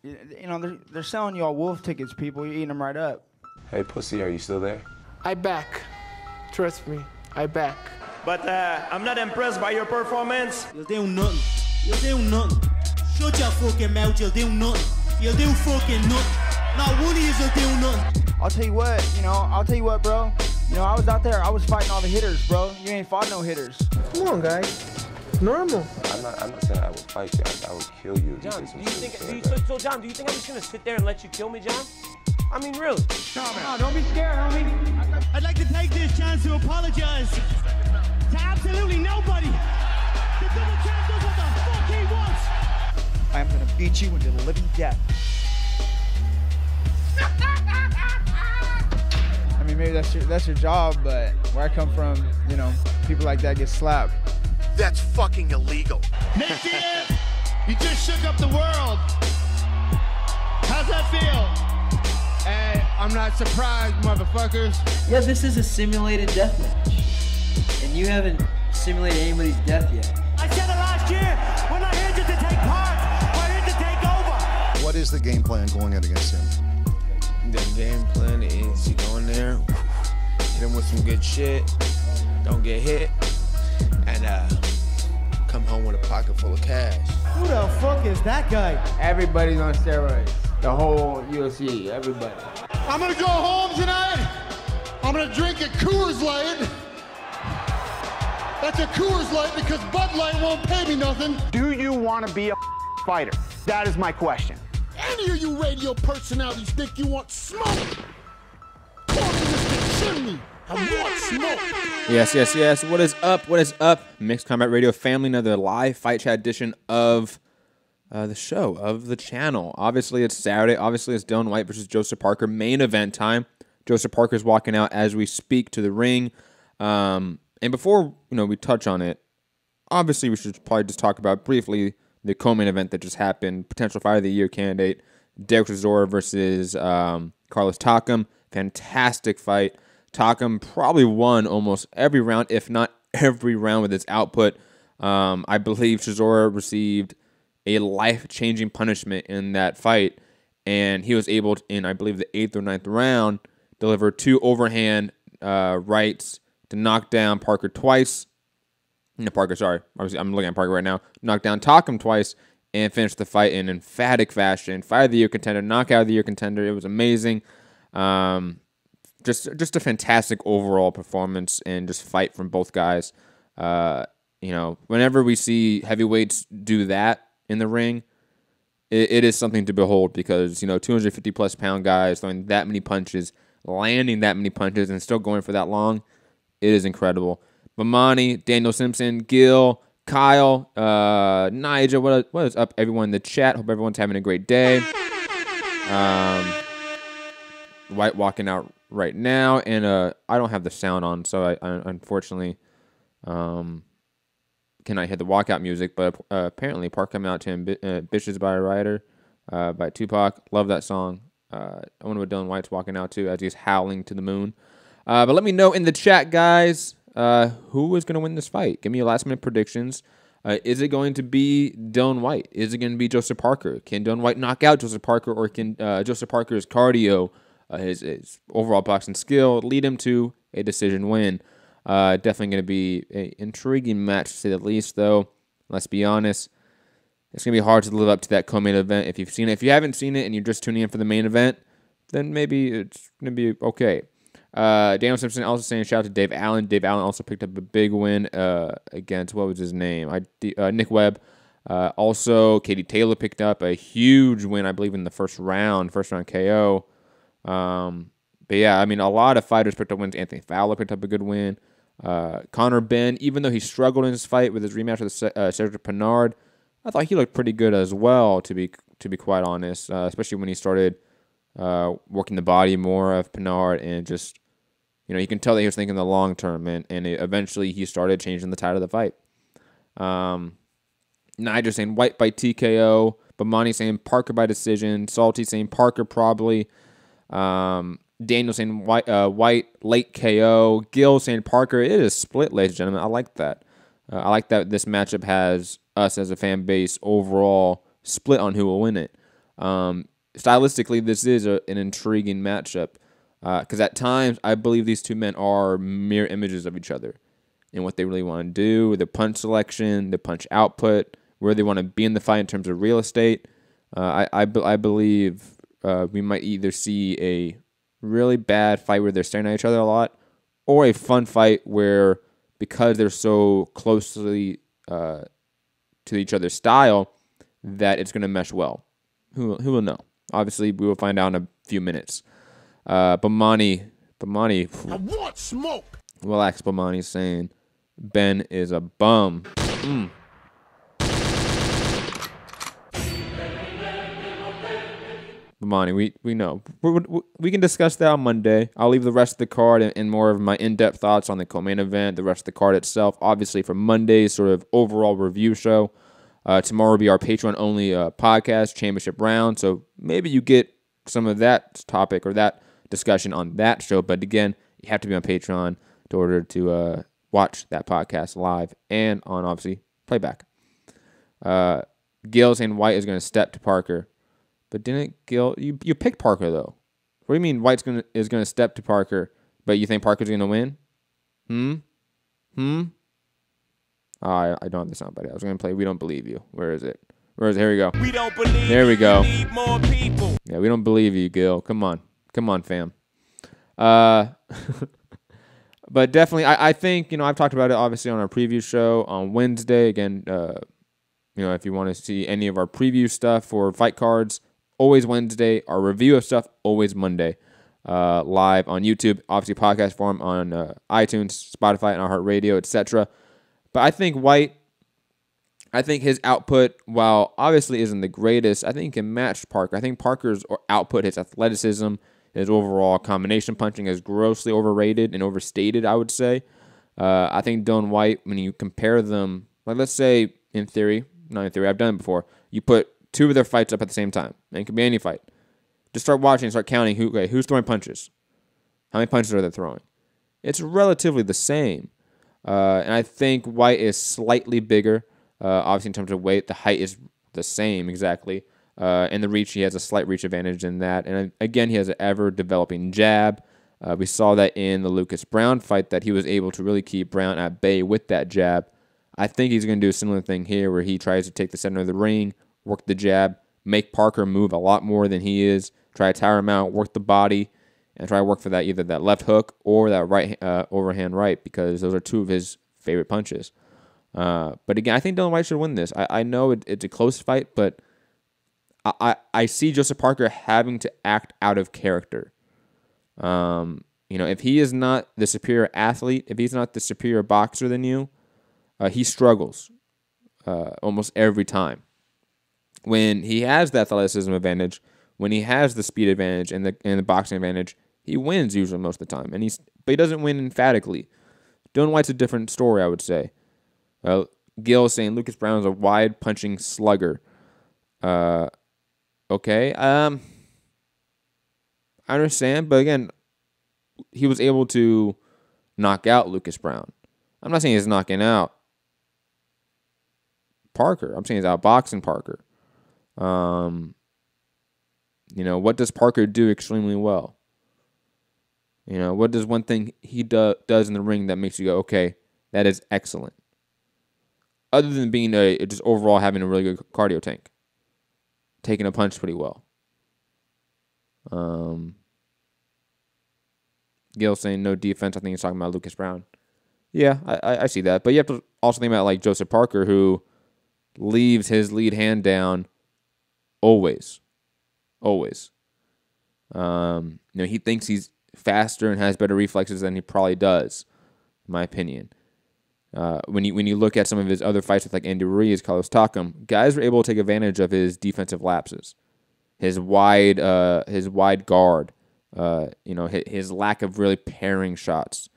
You know, they're selling y'all wolf tickets, people. You're eating them right up. Hey, pussy, are you still there? I back. Trust me, I back. But I'm not impressed by your performance. You'll do nothing. You'll do nothing. Shut your fucking mouth, you'll do nothing. You'll do fucking nothing. Not one of you will do nothing. I'll tell you what, bro. You know, I was out there, I was fighting all the hitters, bro. You ain't fought no hitters. Come on, guys. It's normal. I'm not saying I would fight you. I would kill you. John, do you think I'm just gonna sit there and let you kill me, John? I mean, really? No, don't be scared, homie. I'd like to take this chance to apologize to absolutely nobody. The double champ does what the fuck he wants. I'm gonna beat you into the living death. I mean, maybe that's your job, but where I come from, you know, people like that get slapped. That's fucking illegal. Nick Diaz, you just shook up the world. How's that feel? Hey, I'm not surprised, motherfuckers. Yeah, this is a simulated death match. And you haven't simulated anybody's death yet. I said it last year. We're not here just to take part. We're here to take over. What is the game plan going in against him? The game plan is you go in there, hit him with some good shit, don't get hit, and come home with a pocket full of cash. Who the fuck is that guy? Everybody's on steroids. The whole UFC, everybody. I'm gonna go home tonight. I'm gonna drink a Coors Light. That's a Coors Light because Bud Light won't pay me nothing. Do you want to be a fighter? That is my question. Any of you radio personalities think you want smoke? Call me Mr. Chimney. I want smoke. Yes. What is up? What is up? Mixed Combat Radio family, another live fight chat edition of the show, of the channel. Obviously, it's Saturday. Obviously, it's Dillian Whyte versus Joseph Parker. Main event time. Joseph Parker's walking out as we speak to the ring. And before we touch on it, obviously we should probably just talk about briefly the co-main event that just happened. Potential Fight of the Year candidate Derek Chisora versus Carlos Takam. Fantastic fight. Takam probably won almost every round, if not every round, with his output. I believe Chisora received a life-changing punishment in that fight, and he was able to, in I believe the 8th or 9th round, deliver 2 overhand rights to knock down Parker twice. Obviously, I'm looking at Parker right now. Knocked down Takam twice and finished the fight in emphatic fashion. Fight of the Year contender, knockout of the year contender. It was amazing. Just a fantastic overall performance and just fight from both guys. Whenever we see heavyweights do that in the ring, it is something to behold because 250 plus pound guys throwing that many punches, landing that many punches, and still going for that long. It is incredible. Mamani, Daniel Simpson, Gil, Kyle, Nigel, what is up, everyone in the chat? Hope everyone's having a great day. White walking out right now, and I don't have the sound on, so I unfortunately cannot hear the walkout music, but apparently Park coming out to him, Bitches by a Rider by Tupac. Love that song. I wonder what Dillian Whyte's walking out to as he's howling to the moon. But let me know in the chat, guys, who is going to win this fight. Give me your last-minute predictions. Is it going to be Dillian Whyte? Is it going to be Joseph Parker? Can Dillian Whyte knock out Joseph Parker, or can Joseph Parker's cardio, his overall boxing skill, lead him to a decision win? Definitely going to be an intriguing match, to say the least, though. Let's be honest. It's going to be hard to live up to that co-main event if you've seen it. If you haven't seen it and you're just tuning in for the main event, then maybe it's going to be okay. Daniel Simpson also saying shout out to Dave Allen. Dave Allen also picked up a big win against, what was his name? Nick Webb. Also, Katie Taylor picked up a huge win, I believe, in the first round KO. But yeah, I mean, a lot of fighters picked up wins. Anthony Fowler picked up a good win. Conor Benn, even though he struggled in his fight with his rematch with Cedric Pennard, I thought he looked pretty good as well, to be quite honest, especially when he started working the body more of Pennard and just, you can tell that he was thinking the long term, and eventually he started changing the tide of the fight. Nigel saying Whyte by TKO, Bomani saying Parker by decision, Salty saying Parker probably, Daniel saying Whyte late KO, Gil saying Parker. It is split, ladies and gentlemen. I like that. I like that this matchup has us as a fan base overall split on who will win it. Stylistically, this is an intriguing matchup because at times I believe these two men are mirror images of each other and what they really want to do, the punch selection, the punch output, where they want to be in the fight in terms of real estate. I believe we might either see a really bad fight where they're staring at each other a lot, or a fun fight where, because they're so closely to each other's style, that it's going to mesh well. Who will know? Obviously, we will find out in a few minutes. Bomani. I want smoke. Relax, Bomani saying Ben is a bum. Bomani, we know. We can discuss that on Monday. I'll leave the rest of the card and more of my in-depth thoughts on the co-main event, the rest of the card itself, obviously for Monday's sort of overall review show. Tomorrow will be our Patreon-only podcast, Championship Round, so maybe you get some of that topic or that discussion on that show, but again, you have to be on Patreon in order to watch that podcast live and on, obviously, playback. Gil saying Whyte is going to step to Parker, but didn't Gil... You picked Parker, though. What do you mean White's is going to step to Parker, but you think Parker's going to win? I don't have the sound, buddy. I was going to play We Don't Believe You. Where is it? Here we go. We don't believe there we go. Need more people. Yeah, we don't believe you, Gil. Come on, fam. But definitely, I think, I've talked about it, obviously, on our preview show on Wednesday. Again, if you want to see any of our preview stuff for fight cards, always Wednesday. Our review of stuff, always Monday. Live on YouTube, obviously podcast form on iTunes, Spotify, and iHeartRadio, etc. But I think Whyte, his output, while obviously isn't the greatest, I think can match Parker. I think Parker's output, his athleticism, his overall combination punching is grossly overrated and overstated, I would say. I think Dillian Whyte, when you compare them, like let's say in theory, not in theory, I've done it before, you put two of their fights up at the same time, and it can be any fight. Just start watching, start counting who's throwing punches. How many punches are they throwing? It's relatively the same. And I think Whyte is slightly bigger. Obviously, in terms of weight, the height is the same exactly. And the reach, he has a slight reach advantage in that. And again, he has an ever-developing jab. We saw that in the Lucas Brown fight, that he was able to really keep Brown at bay with that jab. I think he's going to do a similar thing here, where he tries to take the center of the ring, work the jab, make Parker move a lot more than he is, try to tire him out, work the body, and try to work for that either that left hook or that right overhand right, because those are two of his favorite punches. But again, I think Dillian Whyte should win this. I know it's a close fight, but I see Joseph Parker having to act out of character. If he is not the superior athlete, if he's not the superior boxer than you, he struggles almost every time. When he has the athleticism advantage, when he has the speed advantage and the boxing advantage, he wins usually most of the time. But he doesn't win emphatically. Dillian Whyte's a different story, I would say. Gil saying Lucas Brown is a wide punching slugger. Okay. I understand, but again, he was able to knock out Lucas Brown. I'm not saying he's knocking out Parker. I'm saying he's outboxing Parker. What does Parker do extremely well? What does one thing he does in the ring that makes you go, okay, that is excellent? Other than being just overall having a really good cardio tank. Taking a punch pretty well. Gil saying no defense. I think he's talking about Lucas Brown. Yeah, I see that. But you have to also think about like Joseph Parker, who leaves his lead hand down always. Always. He thinks he's faster and has better reflexes than he probably does, in my opinion. When you look at some of his other fights with like Andy Ruiz, Carlos Takam, guys were able to take advantage of his defensive lapses, his wide guard, his lack of really pairing shots.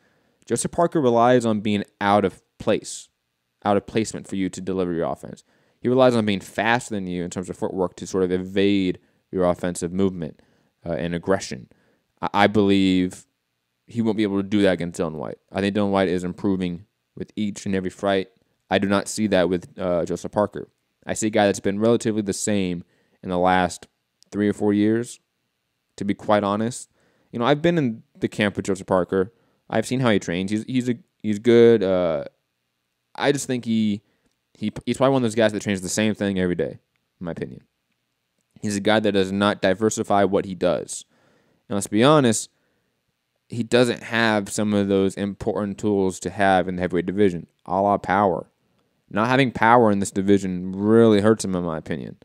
Joseph Parker relies on being out of placement for you to deliver your offense. He relies on being faster than you in terms of footwork to sort of evade your offensive movement and aggression. I believe he won't be able to do that against Dillian Whyte. I think Dillian Whyte is improving with each and every fight. I do not see that with Joseph Parker. I see a guy that's been relatively the same in the last 3 or 4 years, to be quite honest. You know, I've been in the camp with Joseph Parker. I've seen how he trains. He's good. I just think he's probably one of those guys that trains the same thing every day, in my opinion. He's a guy that does not diversify what he does. And let's be honest, he doesn't have some of those important tools to have in the heavyweight division, a la power. Not having power in this division really hurts him, in my opinion.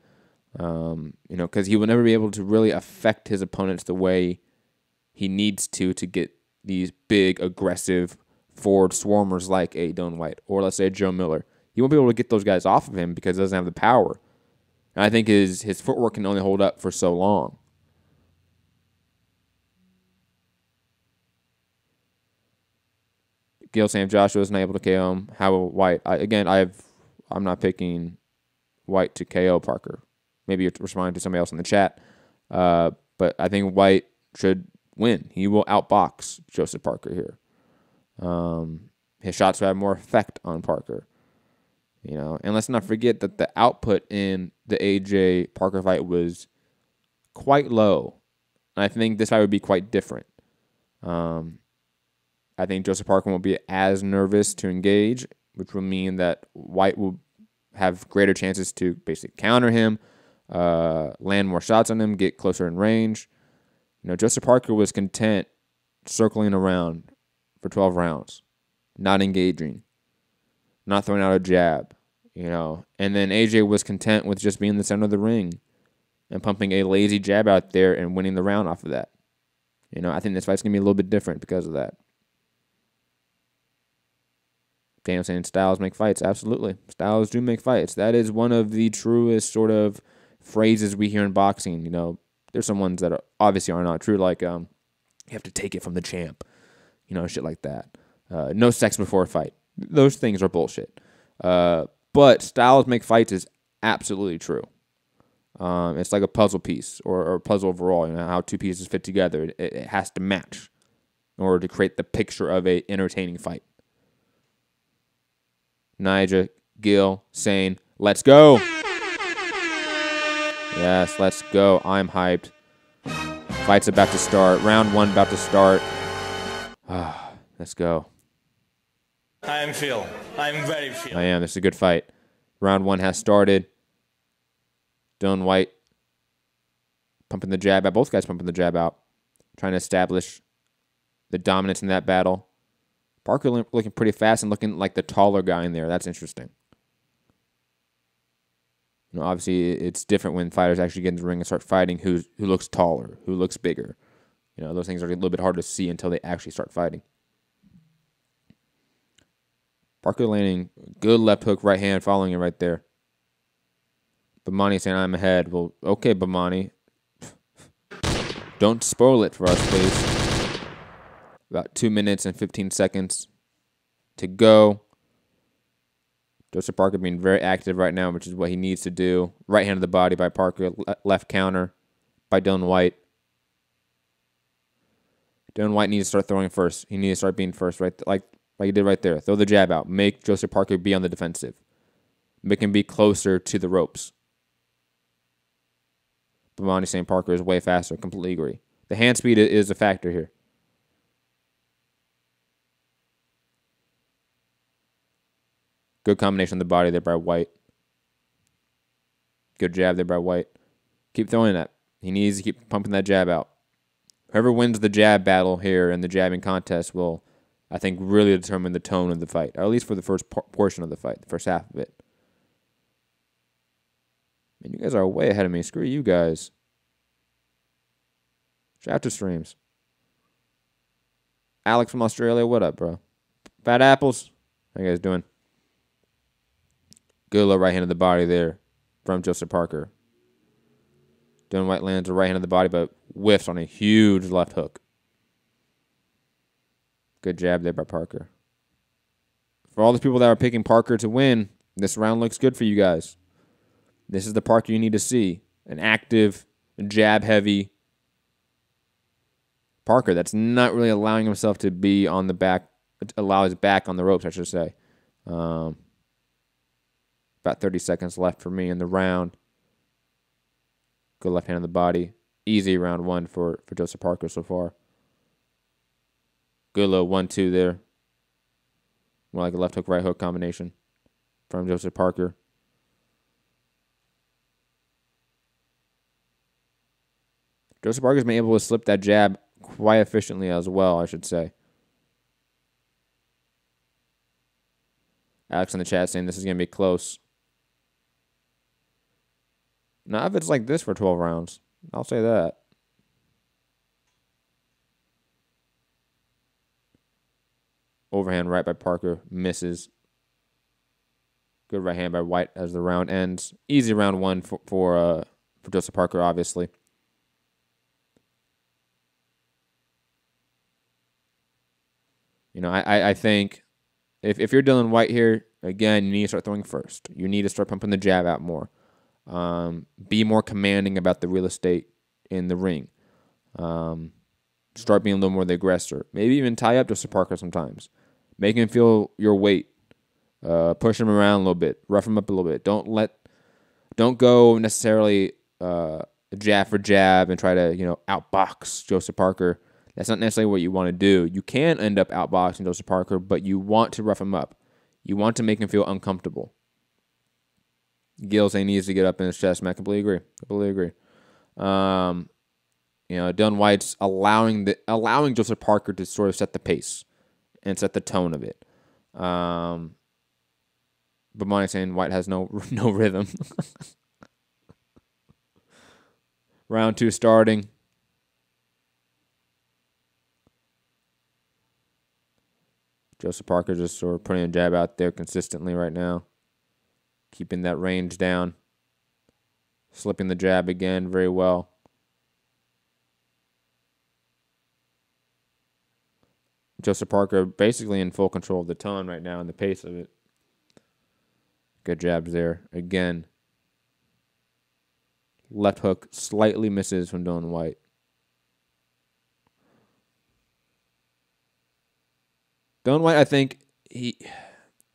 Because he will never be able to really affect his opponents the way he needs to get these big, aggressive forward swarmers like a Dillian Whyte or let's say Joe Miller. He won't be able to get those guys off of him because he doesn't have the power. And I think his footwork can only hold up for so long. Gil St. Joshua is not able to KO him. How about Whyte? I'm not picking Whyte to KO Parker. Maybe you're responding to somebody else in the chat. But I think Whyte should win. He will outbox Joseph Parker here. His shots will have more effect on Parker. You know, and let's not forget that the output in the AJ Parker fight was quite low. And I think this fight would be quite different. I think Joseph Parker won't be as nervous to engage, which will mean that Whyte will have greater chances to basically counter him, land more shots on him, get closer in range. You know, Joseph Parker was content circling around for 12 rounds, not engaging, not throwing out a jab, you know. And then AJ was content with just being in the center of the ring and pumping a lazy jab out there and winning the round off of that. You know, I think this fight's going to be a little bit different because of that. Daniel saying styles make fights. Absolutely. Styles do make fights. That is one of the truest sort of phrases we hear in boxing. You know, there's some ones that obviously are not true, like you have to take it from the champ. You know, shit like that. No sex before a fight. Those things are bullshit. But styles make fights is absolutely true. It's like a puzzle piece or a puzzle overall. You know, how two pieces fit together. It has to match in order to create the picture of a entertaining fight. Nija, Gil, saying, let's go. Yes, let's go. I'm hyped. Fight's about to start. Round 1 about to start. Let's go. I'm very Phil. I am. This is a good fight. Round 1 has started. Dillian Whyte pumping the jab out. Both guys pumping the jab out. Trying to establish the dominance in that battle. Parker looking pretty fast and looking like the taller guy in there. That's interesting. You know, obviously, it's different when fighters actually get in the ring and start fighting who looks taller, who looks bigger. You know, those things are a little bit hard to see until they actually start fighting. Parker landing good left hook, right hand, following it right there. Bomani saying, I'm ahead. Well, okay, Bomani. Don't spoil it for us, please. About 2 minutes and 15 seconds to go. Joseph Parker being very active right now, which is what he needs to do. Right hand of the body by Parker. Left counter by Dillian Whyte. Dillian Whyte needs to start throwing first. He needs to start being first, right? Like he did right there. Throw the jab out. Make Joseph Parker be on the defensive. Make him be closer to the ropes. Bomani saying Parker is way faster. Completely agree. The hand speed is a factor here. Good combination of the body there by Whyte. Good jab there by Whyte. Keep throwing that. He needs to keep pumping that jab out. Whoever wins the jab battle here in the jabbing contest will, I think, really determine the tone of the fight, or at least for the first portion of the fight, the first half of it. Man, you guys are way ahead of me. Screw you guys. Shout out to streams. Alex from Australia, what up, bro? Fat apples? How you guys doing? Good low right hand of the body there from Joseph Parker. Dillian Whyte lands a right hand of the body, but whiffs on a huge left hook. Good jab there by Parker. For all the people that are picking Parker to win, this round looks good for you guys. This is the Parker you need to see. An active, jab-heavy Parker that's not really allowing himself to be on the back, allow his back on the ropes, I should say. About 30 seconds left for me in the round. Good left hand on the body. Easy round 1 for Joseph Parker so far. Good little 1-2 there. More like a left hook, right hook combination from Joseph Parker. Joseph Parker's been able to slip that jab quite efficiently as well, I should say. Alex in the chat saying this is going to be close. Not if it's like this for 12 rounds. I'll say that. Overhand right by Parker. Misses. Good right hand by Whyte as the round ends. Easy round 1 for Joseph Parker, obviously. You know, I think if you're Dillian Whyte here, again, you need to start throwing first. You need to start pumping the jab out more. Be more commanding about the real estate in the ring. Start being a little more the aggressor. Maybe even tie up Joseph Parker sometimes. Make him feel your weight. Push him around a little bit. Rough him up a little bit. Don't go necessarily jab for jab and try to, outbox Joseph Parker. That's not necessarily what you want to do. You can end up outboxing Joseph Parker, but you want to rough him up. You want to make him feel uncomfortable. Gil saying he needs to get up in his chest. Man, I completely agree. Dillian Whyte's allowing Joseph Parker to sort of set the pace and set the tone of it. But Monty saying Whyte has no rhythm. Round 2 starting. Joseph Parker just sort of putting a jab out there consistently right now. Keeping that range down. Slipping the jab again very well. Joseph Parker basically in full control of the tone right now and the pace of it. Good jabs there. Again. Left hook slightly misses from Dillian Whyte. Dillian Whyte, I think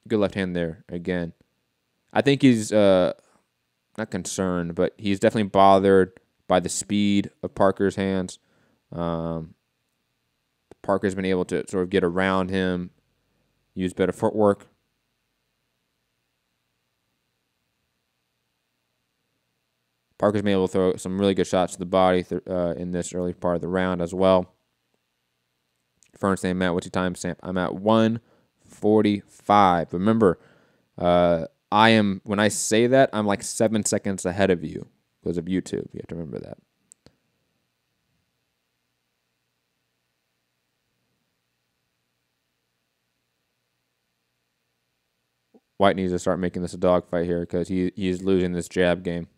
good left hand there again. I think he's not concerned, but he's definitely bothered by the speed of Parker's hands. Parker's been able to sort of get around him, use better footwork. Parker's been able to throw some really good shots to the body in this early part of the round as well. Fern saying, Matt, what's your time stamp? I'm at 1:45. Remember, when I say that, I'm like 7 seconds ahead of you because of YouTube. You have to remember that. Whyte needs to start making this a dogfight here because he's losing this jab game.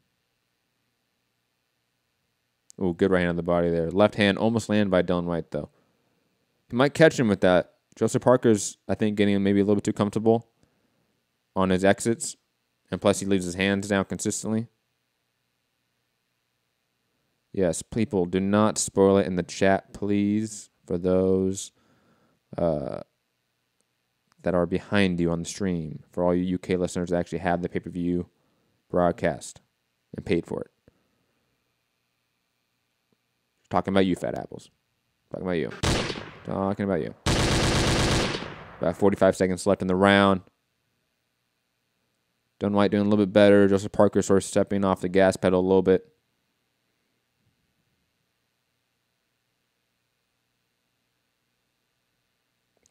Ooh, good right hand on the body there. Left hand almost landed by Dillian Whyte, though. He might catch him with that. Joseph Parker's, I think, getting him maybe a little bit too comfortable on his exits. And plus, he leaves his hands down consistently. Yes, people, do not spoil it in the chat, please, for those that are behind you on the stream. For all you UK listeners that actually have the pay-per-view broadcast and paid for it. Talking about you, fat apples. Talking about you. Talking about you. About 45 seconds left in the round. Dillian Whyte doing a little bit better. Joseph Parker sort of stepping off the gas pedal a little bit.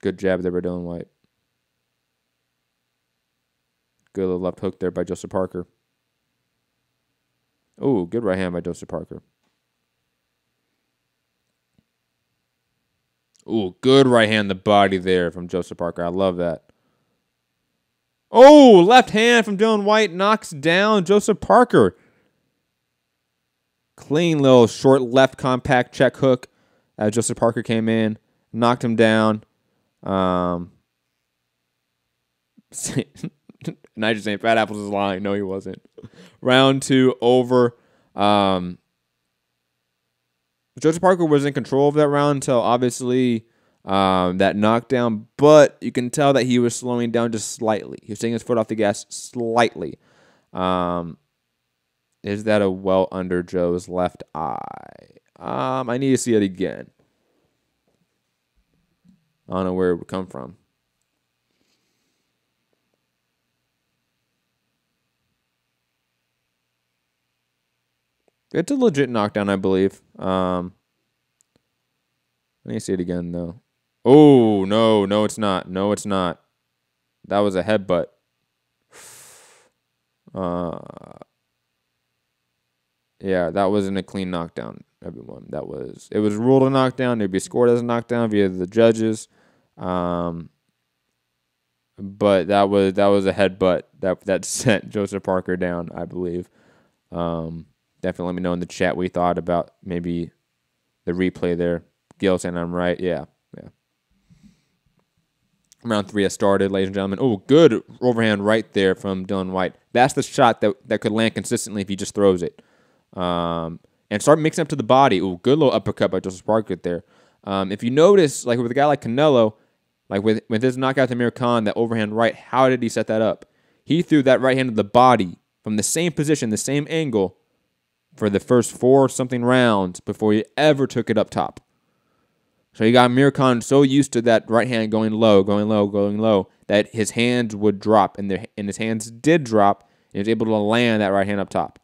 Good jab there by Dillian Whyte. Good little left hook there by Joseph Parker. Oh, good right hand by Joseph Parker. Ooh, good right hand the body there from Joseph Parker. I love that. Oh, left hand from Dillian Whyte knocks down Joseph Parker. Clean little short left compact check hook as Joseph Parker came in. Knocked him down. Nigel saying Fat Apples is lying. No, he wasn't. Round 2 over. Joseph Parker was in control of that round until obviously that knockdown, but you can tell that he was slowing down just slightly. He was taking his foot off the gas slightly. Is that a well under Joe's left eye? I need to see it again. I don't know where it would come from. It's a legit knockdown, I believe. Let me see it again, though. Oh, no, it's not. No, it's not. That was a headbutt. Yeah, that wasn't a clean knockdown, everyone. It was ruled a knockdown. It'd be scored as a knockdown via the judges. But that was a headbutt that sent Joseph Parker down, I believe. Definitely let me know in the chat what you thought about maybe the replay there. Gil saying I'm right. Yeah. Round 3 has started, ladies and gentlemen. Oh, good overhand right there from Dillian Whyte. That's the shot that could land consistently if he just throws it. And start mixing up to the body. Oh, good little uppercut by Joseph Parker there. If you notice, like with a guy like Canelo, like with his knockout to Amir Khan, that overhand right, how did he set that up? He threw that right hand to the body from the same position, the same angle, for the first 4-something rounds before he ever took it up top. So you got Amir Khan so used to that right hand going low, that his hands would drop, and his hands did drop, and he was able to land that right hand up top.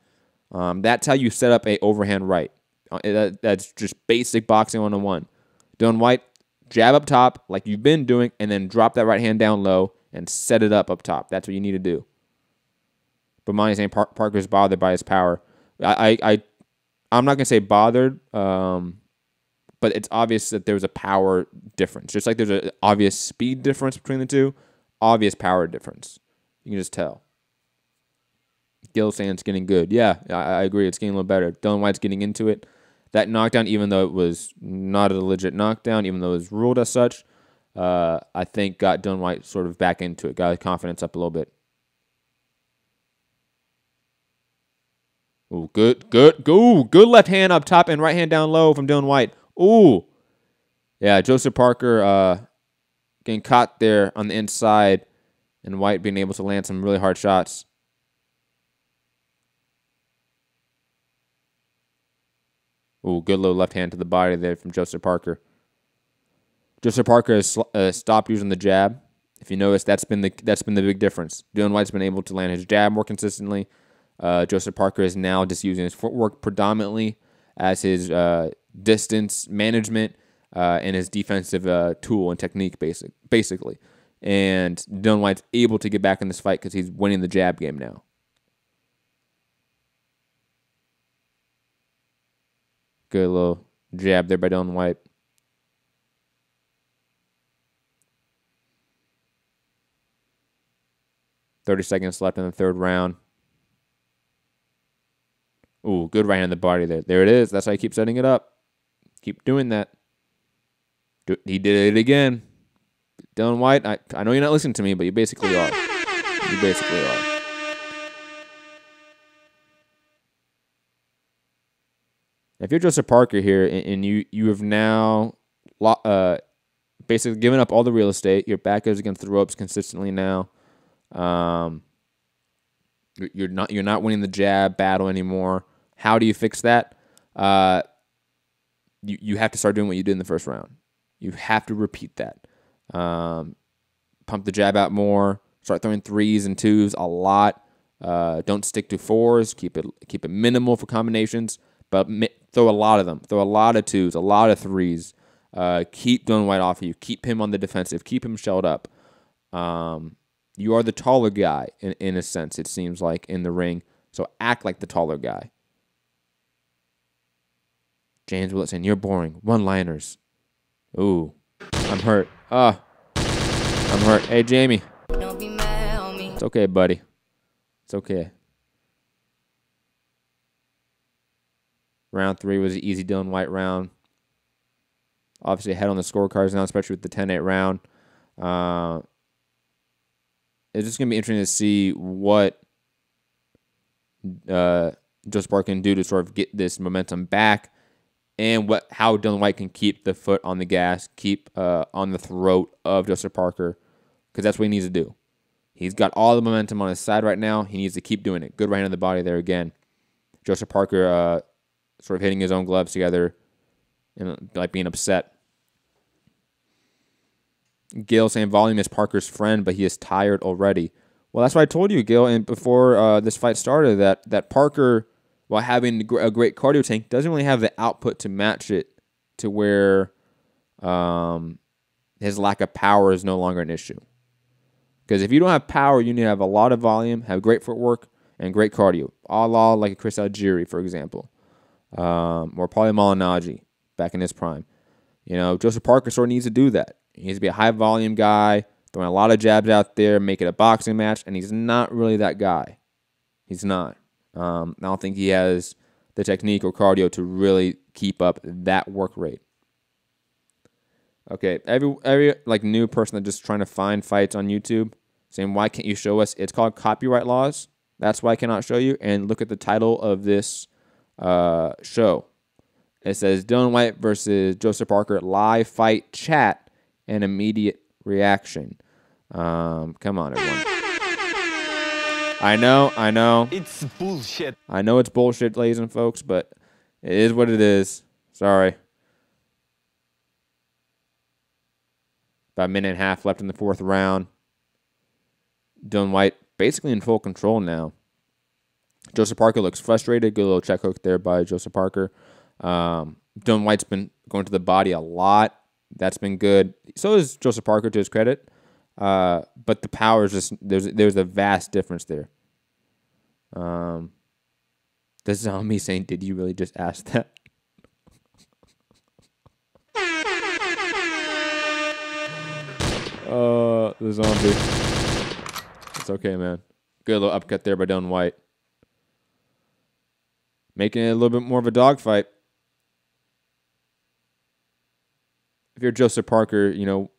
That's how you set up a overhand right. That's just basic boxing 101. Dillian Whyte, jab up top like you've been doing, and then drop that right hand down low and set it up top. That's what you need to do. But Monty's saying Parker's bothered by his power. I'm not going to say bothered, but it's obvious that there's a power difference. Just like there's an obvious speed difference between the two, obvious power difference. You can just tell. Gil saying it's getting good. Yeah, I agree. It's getting a little better. Dillian Whyte's getting into it. That knockdown, even though it was not a legit knockdown, even though it was ruled as such, I think got Dillian Whyte sort of back into it, got his confidence up a little bit. Ooh, good left hand up top and right hand down low from Dillian Whyte. Ooh. Yeah, Joseph Parker getting caught there on the inside, and Whyte being able to land some really hard shots. Ooh, good low left hand to the body there from Joseph Parker. Joseph Parker has stopped using the jab. If you notice, that's been the big difference. Dillian Whyte's been able to land his jab more consistently. Joseph Parker is now just using his footwork predominantly as his distance management and his defensive tool and technique, basically. And Dillian Whyte's able to get back in this fight because he's winning the jab game now. Good little jab there by Dillian Whyte. .30 seconds left in the third round. Ooh, good right hand in the body there. There it is. That's how you keep setting it up. Keep doing that. He did it again. Dillian Whyte, I know you're not listening to me, but you basically are. You basically are. If you're Joseph Parker here and you have now basically given up all the real estate, your back goes against the ropes consistently now. You're not winning the jab battle anymore. How do you fix that? You have to start doing what you did in the first round. You have to repeat that. Pump the jab out more. Start throwing 3s and 2s a lot. Don't stick to 4s. Keep it minimal for combinations, but throw a lot of them. Throw a lot of 2s, a lot of 3s. Keep Dillian Whyte off of you. Keep him on the defensive. Keep him shelled up. You are the taller guy, in a sense, it seems like, in the ring. So act like the taller guy. James Willett saying, you're boring. One-liners. Ooh. I'm hurt. I'm hurt. Hey, Jamie. Don't be mad on me. It's okay, buddy. It's okay. Round 3 was an easy Dillian Whyte round. Obviously ahead on the scorecards now, especially with the 10-8 round. It's just going to be interesting to see what Joseph Parker can do to sort of get this momentum back, and how Dillian Whyte can keep the foot on the gas, keep on the throat of Joseph Parker, because that's what he needs to do. He's got all the momentum on his side right now. He needs to keep doing it. Good right hand of the body there again. Joseph Parker sort of hitting his own gloves together and like being upset. Gil saying volume is Parker's friend, but he is tired already. Well, that's what I told you, Gil, and before this fight started, that Parker, while having a great cardio tank, doesn't really have the output to match it to where his lack of power is no longer an issue. Because if you don't have power, you need to have a lot of volume, have great footwork, and great cardio. A la like a Chris Algieri, for example. Or Paulie Malignaggi back in his prime. You know, Joseph Parker sort of needs to do that. He needs to be a high-volume guy, throwing a lot of jabs out there, make it a boxing match, and he's not really that guy. He's not. I don't think he has the technique or cardio to really keep up that work rate. Okay, every like new person that's just trying to find fights on YouTube, saying, why can't you show us? It's called copyright laws. That's why I cannot show you. And look at the title of this show. It says Dillian Whyte versus Joseph Parker, live fight chat and immediate reaction. Come on, everyone. I know. It's bullshit. I know it's bullshit, ladies and folks, but it is what it is. Sorry. About a minute and a half left in the fourth round. Dillian Whyte basically in full control now. Joseph Parker looks frustrated. Good little check hook there by Joseph Parker. Dillian Whyte's been going to the body a lot. That's been good. So is Joseph Parker, to his credit. But the power is just there's a vast difference there. This is on me saying, did you really just ask that? The zombie. It's okay, man. Good little upcut there by Dillian Whyte. Making it a little bit more of a dogfight. If you're Joseph Parker, you know,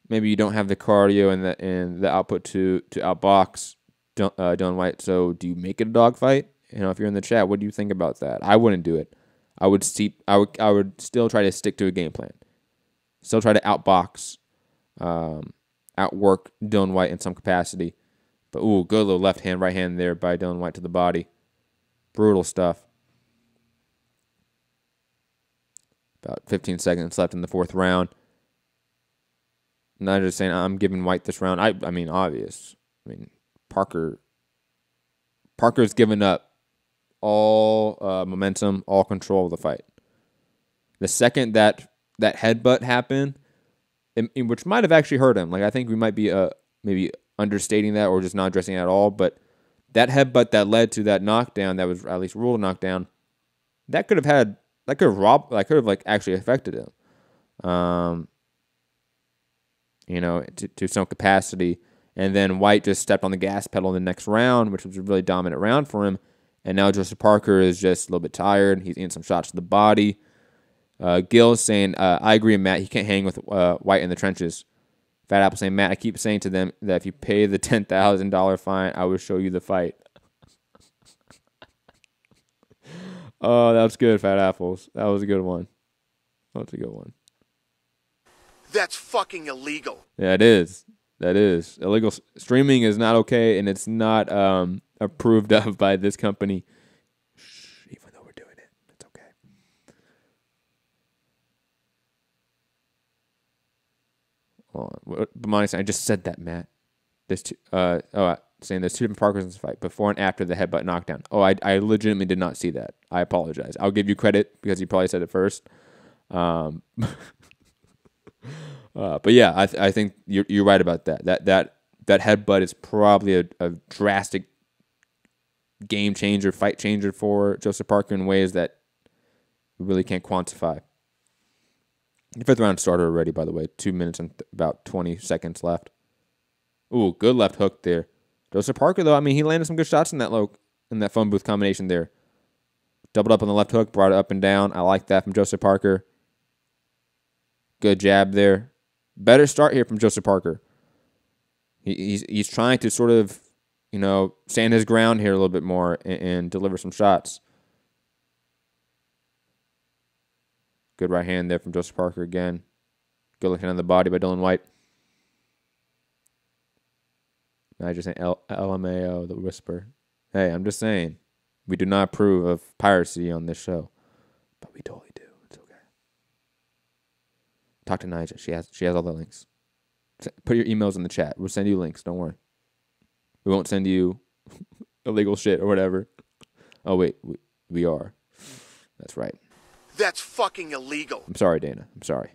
maybe you don't have the cardio and the output to outbox Dillian Whyte. So do you make it a dogfight? You know, if you're in the chat, what do you think about that? I wouldn't do it. I would still try to stick to a game plan. Still try to outbox, outwork Dillian Whyte in some capacity. But ooh, good little left hand, right hand there by Dillian Whyte to the body. Brutal stuff. About 15 seconds left in the fourth round. Not just saying I'm giving Whyte this round. I mean, obvious. I mean, Parker's given up all momentum, all control of the fight. The second that headbutt happened, which might have actually hurt him. Like, I think we might be maybe understating that or just not addressing it at all. But that headbutt that led to that knockdown, that was at least ruled a knockdown, that could have like actually affected him. You know, to some capacity. And then Whyte just stepped on the gas pedal in the next round, which was a really dominant round for him. And now Joseph Parker is just a little bit tired. He's in some shots to the body. Gil is saying, I agree, Matt. He can't hang with Whyte in the trenches. Fat Apple saying, Matt, I keep saying to them that if you pay the $10,000 fine, I will show you the fight. Oh, that was good, Fat Apples. That was a good one. That's a good one. That's fucking illegal. Yeah, it is. That is. Illegal streaming is not okay, and it's not approved of by this company. Shh, even though we're doing it, it's okay. Hold on. Bomani saying, I just said that, Matt. There's saying there's two different Parkers in this fight, before and after the headbutt knockdown. Oh, I legitimately did not see that. I apologize. I'll give you credit because you probably said it first. But yeah, I think you're right about that. That headbutt is probably a drastic game changer, fight changer for Joseph Parker in ways that we really can't quantify. The fifth round started already, by the way. 2 minutes and about 20 seconds left. Ooh, good left hook there. Joseph Parker, though, I mean, he landed some good shots in that phone booth combination there. Doubled up on the left hook, brought it up and down. I like that from Joseph Parker. Good jab there. Better start here from Joseph Parker. He's trying to sort of, you know, stand his ground here a little bit more and deliver some shots. Good right hand there from Joseph Parker again. Good looking on the body by Dillian Whyte. Now I just saying LMAO, the whisper. Hey, I'm just saying. We do not approve of piracy on this show, but we totally do. It's okay. Talk to Nija. She has all the links. Put your emails in the chat. We'll send you links. Don't worry. We won't send you illegal shit or whatever. Oh, wait. We are. That's right. That's fucking illegal. I'm sorry, Dana. I'm sorry.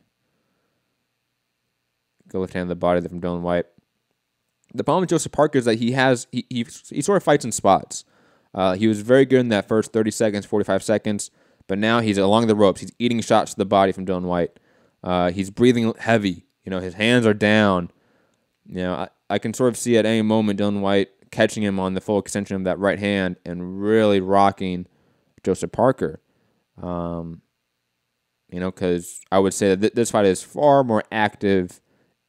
Good left hand to the body there from Dillian Whyte. The problem with Joseph Parker is that he sort of fights in spots. He was very good in that first 30 seconds, 45 seconds, but now he's along the ropes. He's eating shots to the body from Dillian Whyte. He's breathing heavy. His hands are down. I can sort of see at any moment Dillian Whyte catching him on the full extension of that right hand and really rocking Joseph Parker. Because I would say that this fight is far more active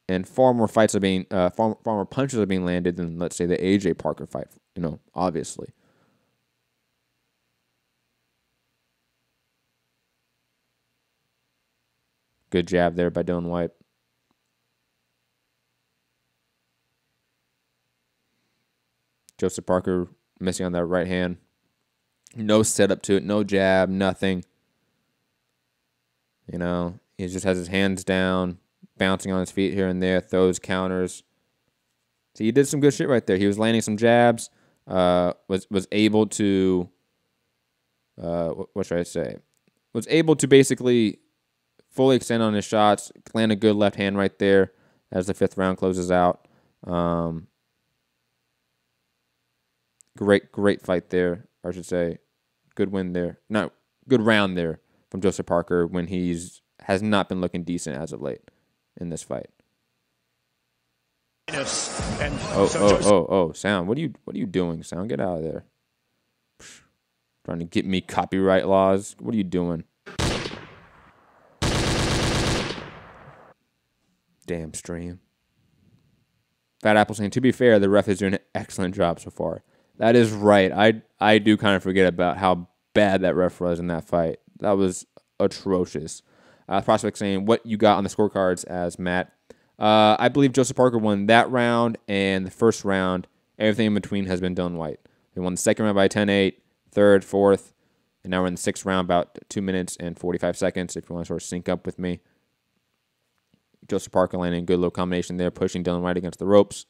and far more fights are being, far more punches are being landed than, let's say, the AJ Parker fight. Obviously. Good jab there by Dillian Whyte. Joseph Parker missing on that right hand. No setup to it, no jab, nothing. He just has his hands down, bouncing on his feet here and there, throws counters. So he did some good shit right there. He was landing some jabs, was able to, what should I say? Was able to basically fully extend on his shots, land a good left hand right there as the 5th round closes out. Great fight there, I should say. Good win there. No, good round there from Joseph Parker when has not been looking decent as of late in this fight. Sound. What are you doing, Sound? Get out of there. Trying to get me copyright laws. What are you doing? Damn stream. Fat Apple saying, to be fair, the ref is doing an excellent job so far. That is right. I do kind of forget about how bad that ref was in that fight. That was atrocious. Prospect saying, what you got on the scorecards as Matt? I believe Joseph Parker won that round and the first round. Everything in between has been Dillian Whyte. He won the second round by 10-8, third, fourth, and now we're in the 6th round, about 2 minutes and 45 seconds, if you want to sort of sync up with me. Joseph Parker landing a good little combination there, pushing Dillian Whyte against the ropes.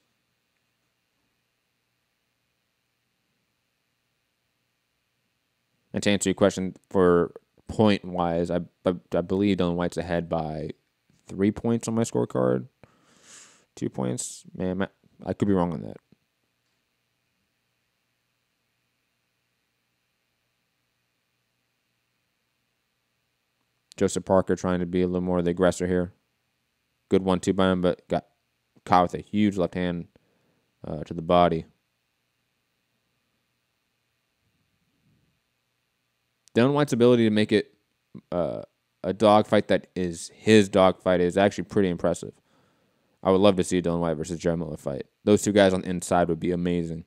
And to answer your question, for point-wise, I believe Dillian Whyte's ahead by 3 points on my scorecard. 2 points? Man, I could be wrong on that. Joseph Parker trying to be a little more the aggressor here. Good 1-2 by him, but got caught with a huge left hand to the body. Dillian Whyte's ability to make it a dogfight that is his dogfight is actually pretty impressive. I would love to see a Dillian Whyte versus Jared Miller fight. Those two guys on the inside would be amazing.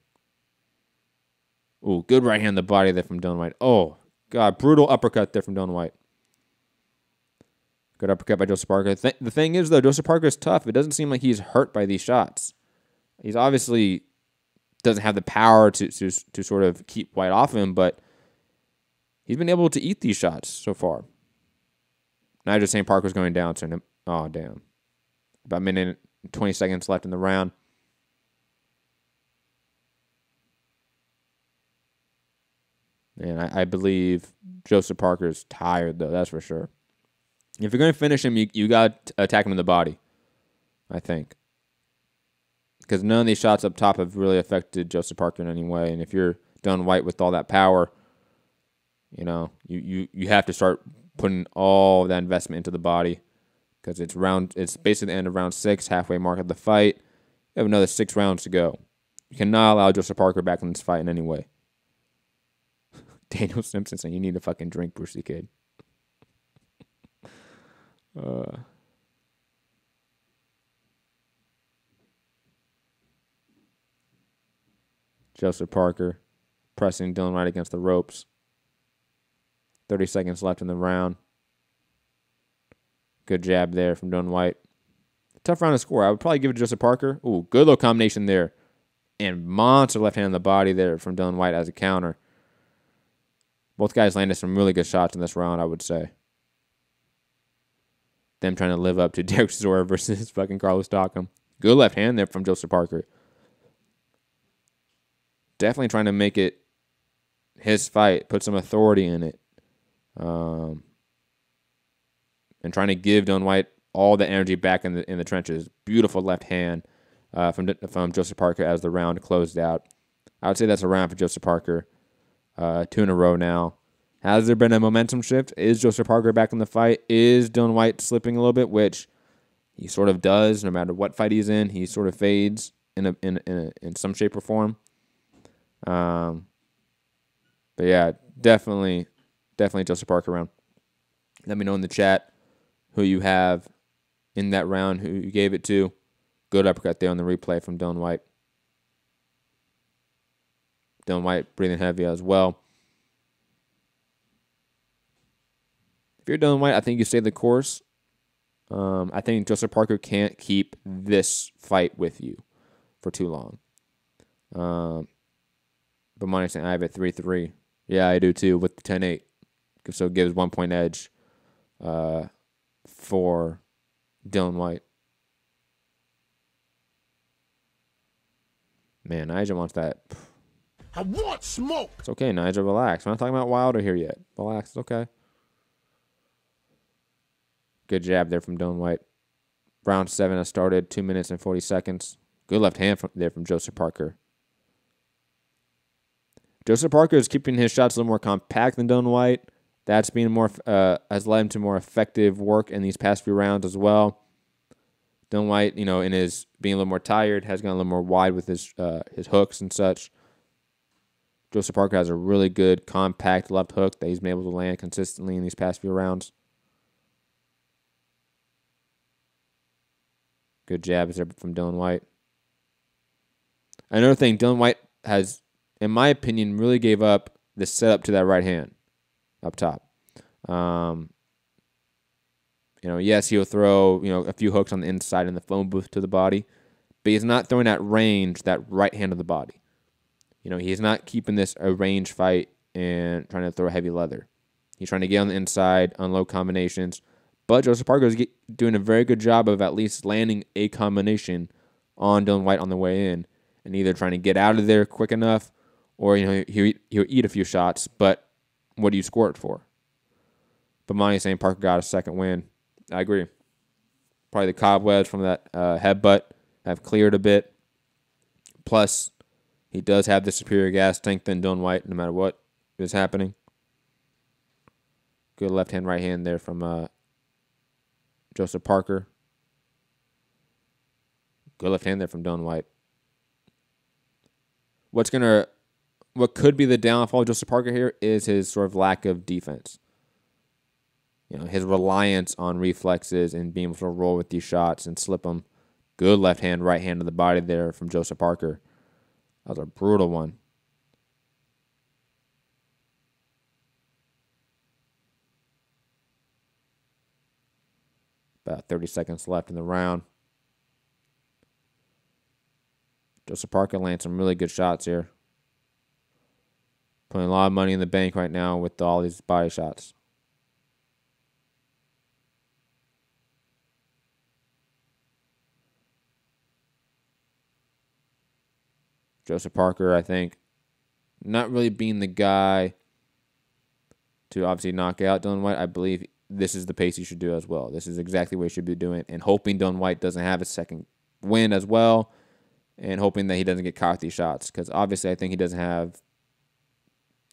Ooh, good right hand to the body there from Dillian Whyte. Oh, God, brutal uppercut there from Dillian Whyte. Good uppercut by Joseph Parker. The thing is, though, Joseph Parker is tough. It doesn't seem like he's hurt by these shots. He's obviously doesn't have the power to sort of keep Whyte off him, but he's been able to eat these shots so far. Now just saying Parker's going down soon. Oh, damn. About a minute and 20 seconds left in the round. And I believe Joseph Parker's tired, though. That's for sure. If you're going to finish him, you got to attack him in the body, I think. Because none of these shots up top have really affected Joseph Parker in any way. And if you're Dillian Whyte with all that power, you have to start putting all that investment into the body. Because it's basically the end of round 6, halfway mark of the fight. You have another 6 rounds to go. You cannot allow Joseph Parker back in this fight in any way. Daniel Simpson saying, you need to fucking drink, Brucey Kid. Joseph Parker pressing Dillian Whyte against the ropes. 30 seconds left in the round. Good jab there from Dillian Whyte. Tough round to score. I would probably give it to Joseph Parker. Ooh, good little combination there. And monster left hand on the body there from Dillian Whyte as a counter. Both guys landed some really good shots in this round, I would say. Them trying to live up to Derek Chisora versus fucking Carlos Takam. Good left hand there from Joseph Parker. Definitely trying to make it his fight, put some authority in it. And trying to give Dillian Whyte all the energy back in the trenches. Beautiful left hand from Joseph Parker as the round closed out. I would say that's a round for Joseph Parker. 2 in a row now. Has there been a momentum shift? Is Joseph Parker back in the fight? Is Dillian Whyte slipping a little bit? Which he sort of does, no matter what fight he's in. He sort of fades in some shape or form. But yeah, definitely Joseph Parker round. Let me know in the chat who you have in that round, who you gave it to. Good uppercut there on the replay from Dillian Whyte. Dillian Whyte breathing heavy as well. If you're Dillian Whyte, I think you stay the course. I think Joseph Parker can't keep this fight with you for too long. But Monty's saying I have it 3-3. Yeah, I do too with the 10-8. So it gives 1 point edge for Dillian Whyte. Man, Nigel wants that. I want smoke. It's okay, Nigel. Relax. We're not talking about Wilder here yet. Relax. It's okay. Good jab there from Dillian Whyte. Round 7 has started. 2 minutes and 40 seconds. Good left hand there from Joseph Parker. Joseph Parker is keeping his shots a little more compact than Dillian Whyte. That's being more has led him to more effective work in these past few rounds as well. Dillian Whyte, in his being a little more tired, has gone a little more wide with his hooks and such. Joseph Parker has a really good, compact left hook that he's been able to land consistently in these past few rounds. Good jabs there from Dillian Whyte. Another thing, Dillian Whyte has, in my opinion, really gave up the setup to that right hand up top. Yes, he'll throw, a few hooks on the inside in the phone booth to the body, but he's not throwing that range, that right hand of the body. He's not keeping this a range fight and trying to throw heavy leather. He's trying to get on the inside, unload combinations. But Joseph Parker is doing a very good job of at least landing a combination on Dillian Whyte on the way in, and either trying to get out of there quick enough, or he'll eat a few shots. But what do you score it for? But Monty's saying Parker got a second win. I agree. Probably the cobwebs from that headbutt have cleared a bit. Plus, he does have the superior gas tank than Dillian Whyte, no matter what is happening. Good left hand, right hand there from Joseph Parker. Good left hand there from Dillian Whyte. What could be the downfall of Joseph Parker here is his sort of lack of defense. His reliance on reflexes and being able to roll with these shots and slip them. Good left hand, right hand to the body there from Joseph Parker. That was a brutal one. About 30 seconds left in the round. Joseph Parker lands some really good shots here. Putting a lot of money in the bank right now with all these body shots. Joseph Parker, I think, not really being the guy to obviously knock out Dillian Whyte. I believe this is the pace he should do as well. This is exactly what he should be doing, and hoping Dillian Whyte doesn't have a second win as well, and hoping that he doesn't get caught with these shots, because obviously I think he doesn't have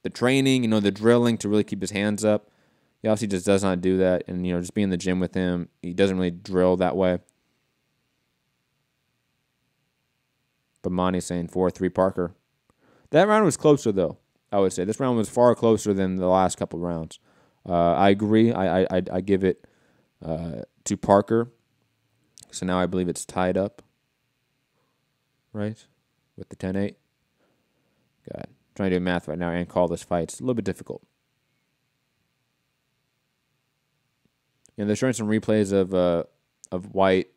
the training, the drilling to really keep his hands up. He obviously just does not do that, and just being in the gym with him, he doesn't really drill that way. But Monty's saying 4-3 Parker. That round was closer, though, I would say. This round was far closer than the last couple rounds. I agree. I give it to Parker. So now I believe it's tied up, right, with the 10-8. God, trying to do math right now and call this fight. It's a little bit difficult. They're showing some replays of Whyte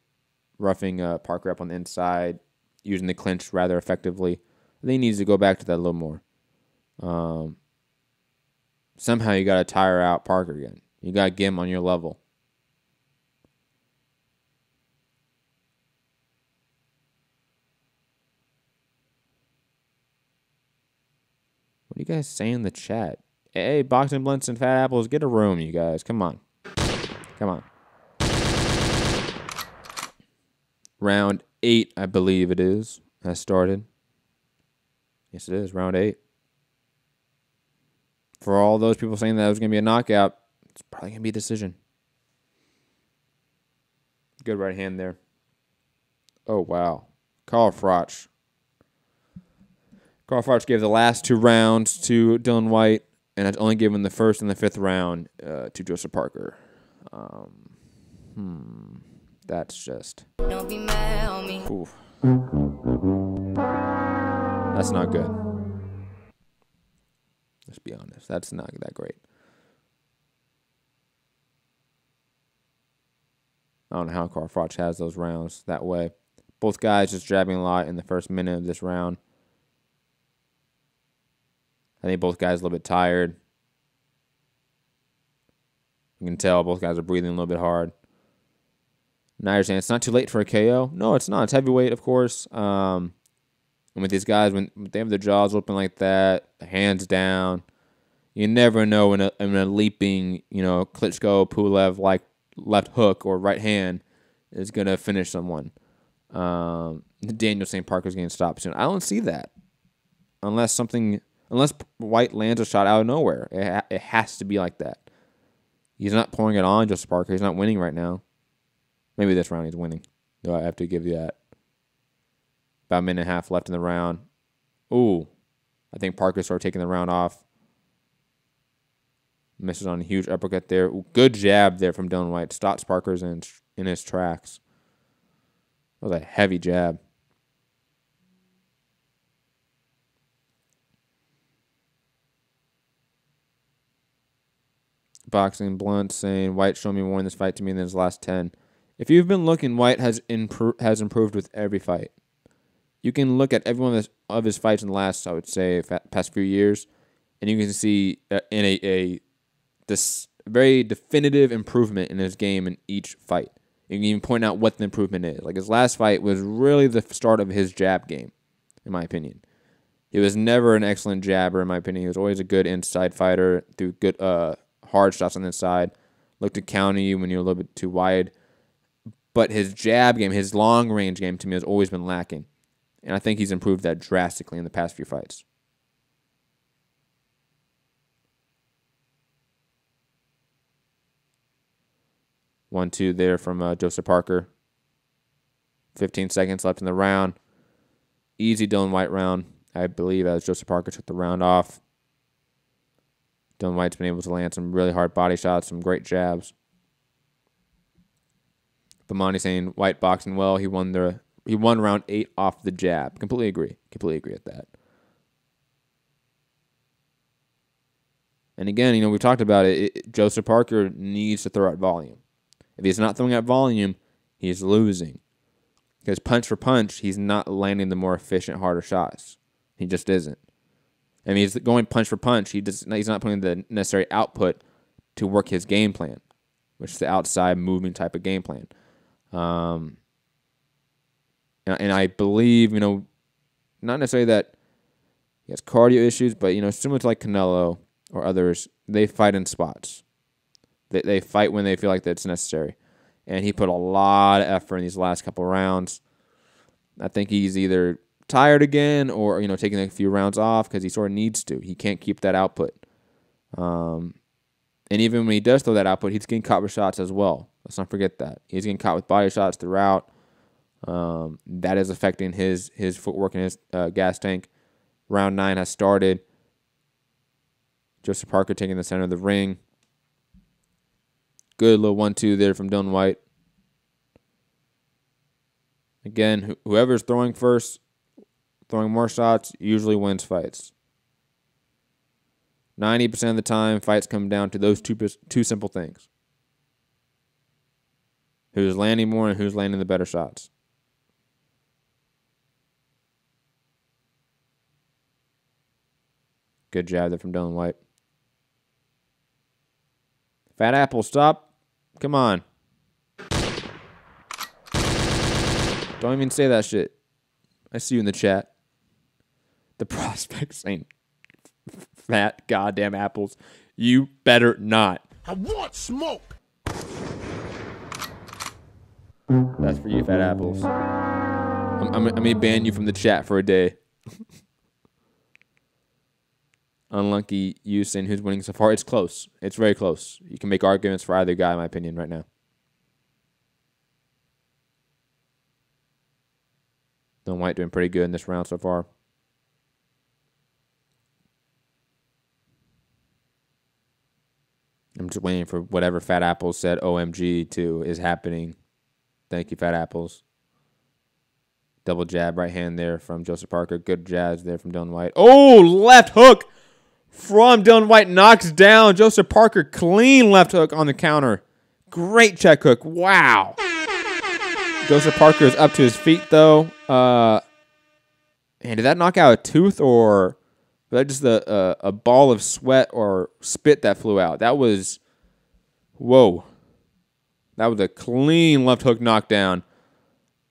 roughing Parker up on the inside, using the clinch rather effectively. I think he needs to go back to that a little more. Somehow you got to tire out Parker again. You got to get him on your level. What do you guys say in the chat? Hey, Boxing Blunts and Fat Apples, get a room, you guys. Come on. Come on. Round 8, I believe it is, has started. Yes, it is. Round 8. For all those people saying that it was going to be a knockout, it's probably going to be a decision. Good right hand there. Oh, wow. Carl Froch. Carl Froch gave the last 2 rounds to Dillian Whyte, and has only given the 1st and the 5th round to Joseph Parker. That's just... Don't be mad on me. Oof. That's not good. Let's be honest. That's not that great. I don't know how Carl Froch has those rounds that way. Both guys just jabbing a lot in the first minute of this round. I think both guys a little bit tired. You can tell both guys are breathing a little bit hard. Now you're saying it's not too late for a KO? No, it's not. It's heavyweight, of course. And with these guys, when they have their jaws open like that, hands down, you never know in a leaping, Klitschko, Pulev like left hook or right hand is gonna finish someone. Daniel St. Parker's getting stopped soon. I don't see that unless Whyte lands a shot out of nowhere. It has to be like that. He's not pouring it on Joseph Parker. He's not winning right now. Maybe this round he's winning. Though I have to give you that. About a minute and a half left in the round. Ooh. I think Parker started taking the round off. Misses on a huge uppercut there. Ooh, good jab there from Dillian Whyte. Stops Parker's in his tracks. That was a heavy jab. Boxing Blunt saying, Whyte showed me more in this fight to me than his last 10. If you've been looking, Whyte has improved with every fight. You can look at every one of his fights in the last, I would say, past few years, and you can see in this very definitive improvement in his game in each fight. You can even point out what the improvement is. Like his last fight was really the start of his jab game, in my opinion. He was never an excellent jabber, in my opinion. He was always a good inside fighter, threw good hard shots on the inside, looked to counter you when you're a little bit too wide. But his jab game, his long-range game, to me, has always been lacking. And I think he's improved that drastically in the past few fights. One, two there from Joseph Parker. 15 seconds left in the round. Easy Dillian Whyte round, I believe, as Joseph Parker took the round off. Dillian Whyte's been able to land some really hard body shots, some great jabs. Bomani saying Whyte boxing well. He won round 8 off the jab. Completely agree. Completely agree with that. And again, we talked about it. Joseph Parker needs to throw out volume. If he's not throwing out volume, he's losing. Because punch for punch, he's not landing the more efficient, harder shots. He just isn't. I mean, he's going punch for punch. He's not putting the necessary output to work his game plan, which is the outside moving type of game plan. And I believe, not necessarily that he has cardio issues, but, similar to like Canelo or others, they fight in spots. They fight when they feel like that's necessary. And he put a lot of effort in these last couple rounds. I think he's either tired again or, taking a few rounds off because he sort of needs to. He can't keep that output. And even when he does throw that output, he's getting caught with shots as well. Let's not forget that. He's getting caught with body shots throughout. That is affecting his footwork and his gas tank. Round 9 has started. Joseph Parker taking the center of the ring. Good little 1-2 there from Dillian Whyte. Again, whoever's throwing first, throwing more shots, usually wins fights. 90% of the time, fights come down to those two simple things. Who's landing more and who's landing the better shots. Good jab there from Dillian Whyte. Fat Apple, stop. Come on. Don't even say that shit. I see you in the chat. The prospects ain't fat goddamn apples. You better not. I want smoke. That's for you, Fat Apples. I'm gonna ban you from the chat for a day. Unlucky you saying who's winning so far. It's close. It's very close. You can make arguments for either guy, in my opinion, right now. Dillian Whyte doing pretty good in this round so far. I'm just waiting for whatever Fat Apples said OMG to is happening. Thank you, Fat Apples. Double jab, right hand there from Joseph Parker. Good jabs there from Dillian Whyte. Oh, left hook from Dillian Whyte. Knocks down Joseph Parker. Clean left hook on the counter. Great check hook. Wow. Joseph Parker is up to his feet, though. And did that knock out a tooth, or was that just a ball of sweat or spit that flew out? That was, whoa. That was a clean left hook knockdown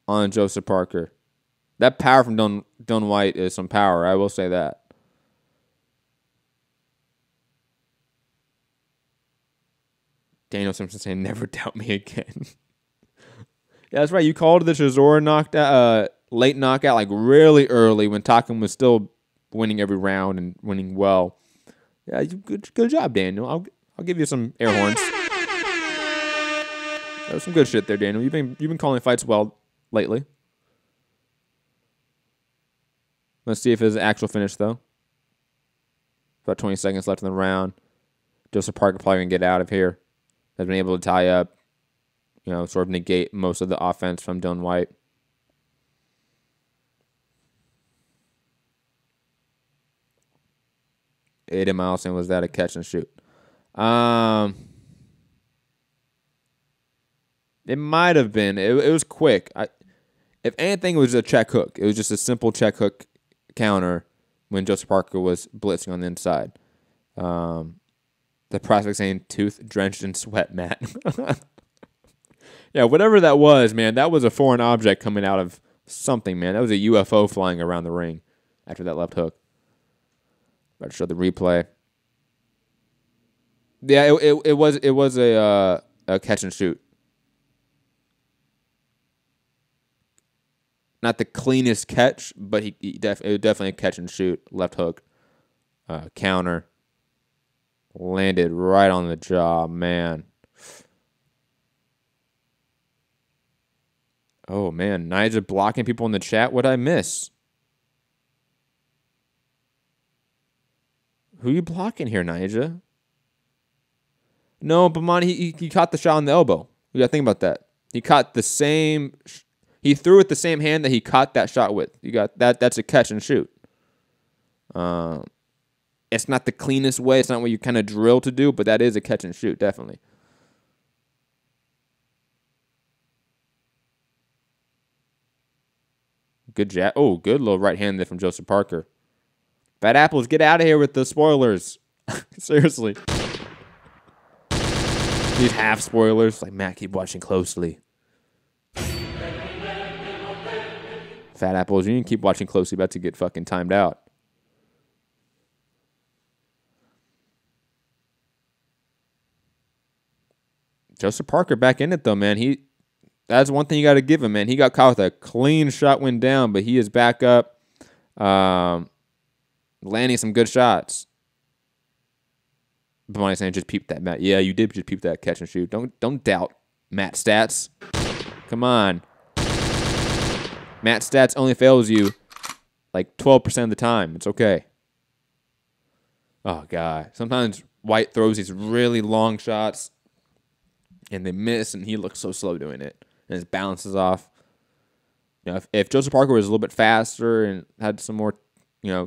on Joseph Parker. That power from Dillian Whyte is some power. I will say that. Daniel Simpson saying, never doubt me again. Yeah, that's right. You called the Chisora late knockout like really early when Takam was still winning every round and winning well. Yeah, good job, Daniel. I'll give you some air horns. That was some good shit there, Daniel. You've been calling fights well lately. Let's see if it's an actual finish, though. About 20 seconds left in the round. Joseph Parker probably going to get out of here. Has been able to tie up, sort of negate most of the offense from Dillian Whyte. Aiden Milson, was that a catch and shoot? It might have been. It was quick. If anything, it was a check hook. It was just a simple check hook counter when Joseph Parker was blitzing on the inside. The prospect saying tooth drenched in sweat, Matt. Yeah, whatever that was, man, that was a foreign object coming out of something, man. That was a UFO flying around the ring after that left hook. About to show the replay. Yeah, it was a catch and shoot. Not the cleanest catch, but it was definitely a catch and shoot. Left hook, counter, landed right on the jaw, man. Oh man, Nigel blocking people in the chat. What'd I miss? Who you blocking here, Nigel? No, Bamani, he caught the shot on the elbow. You gotta think about that. He caught the same. He threw with the same hand that he caught that shot with. You got that. That's a catch and shoot. It's not the cleanest way. It's not what you kind of drill to do, but that is a catch and shoot, definitely. Good jab. Oh, good little right hand there from Joseph Parker. Fat Apples, get out of here with the spoilers. Seriously. These half spoilers. Like, Matt, keep watching closely. Fat Apples, you need to keep watching closely. About to get fucking timed out. Joseph Parker back in it, though, man. That's one thing you got to give him, man. He got caught with a clean shot, went down, but he is back up, landing some good shots. But when I saying just peep that, Matt. Yeah, you did just peep that catch and shoot. Don't doubt Matt stats. Come on. Matt stats only fails you like 12% of the time. It's okay. Oh, God. Sometimes Whyte throws these really long shots, and they miss, and he looks so slow doing it. And his balance is off. If Joseph Parker was a little bit faster and had some more,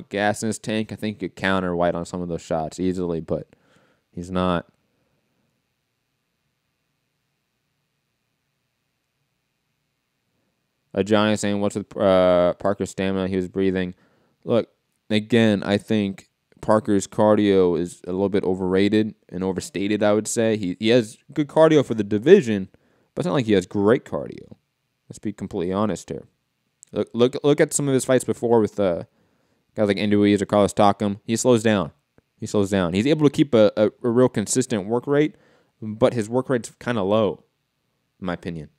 gas in his tank, I think he could counter Whyte on some of those shots easily, but he's not. Johnny saying, what's with Parker's stamina? He was breathing. Look, again, I think Parker's cardio is a little bit overrated and overstated, I would say. He has good cardio for the division, but it's not like he has great cardio. Let's be completely honest here. Look at some of his fights before with guys like Andy Ruiz or Carlos Takam. He slows down. He's able to keep a real consistent work rate, but his work rate's kind of low, in my opinion.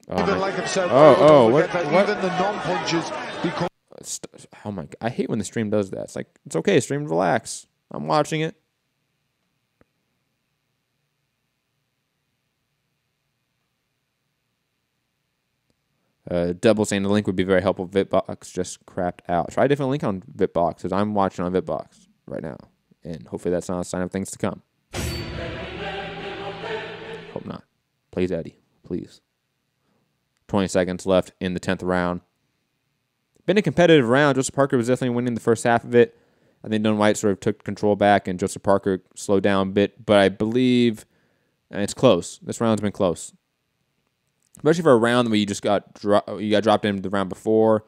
What? Even the non-punches become... Oh my God, I hate when the stream does that. It's like, it's okay, stream, relax. I'm watching it. Double saying the link would be very helpful. Vitbox just crapped out. Try a different link on Vitbox, because I'm watching on Vitbox right now. And hopefully that's not a sign of things to come. Hope not. Please, Eddie. Please. 20 seconds left in the 10th round. Been a competitive round. Joseph Parker was definitely winning the first half of it. I think Dillian Whyte sort of took control back, and Joseph Parker slowed down a bit. But I believe it's close. This round's been close. Especially for a round where you got dropped in the round before.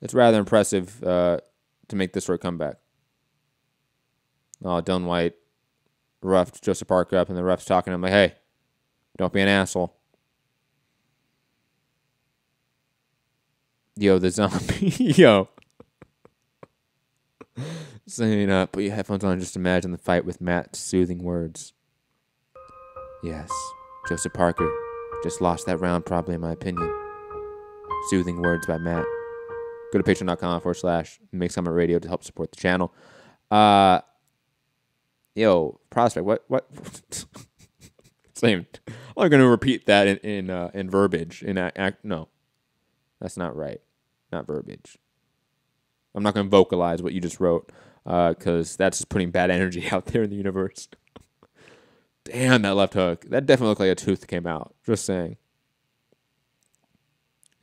It's rather impressive to make this sort of comeback. Oh, Dillian Whyte roughed Joseph Parker up, and the ref's talking to him like, hey, don't be an asshole. Yo, the zombie. Yo. Saying, put your headphones on and just imagine the fight with Matt's soothing words. Yes, Joseph Parker just lost that round, probably, in my opinion. Soothing words by Matt. Go to patreon.com/Make Summit Radio to help support the channel. Yo, Prospect, what? Same. I'm going to repeat that in verbiage. No, that's not right. Not verbiage. I'm not going to vocalize what you just wrote, because that's just putting bad energy out there in the universe. Damn, that left hook. That definitely looked like a tooth came out. Just saying.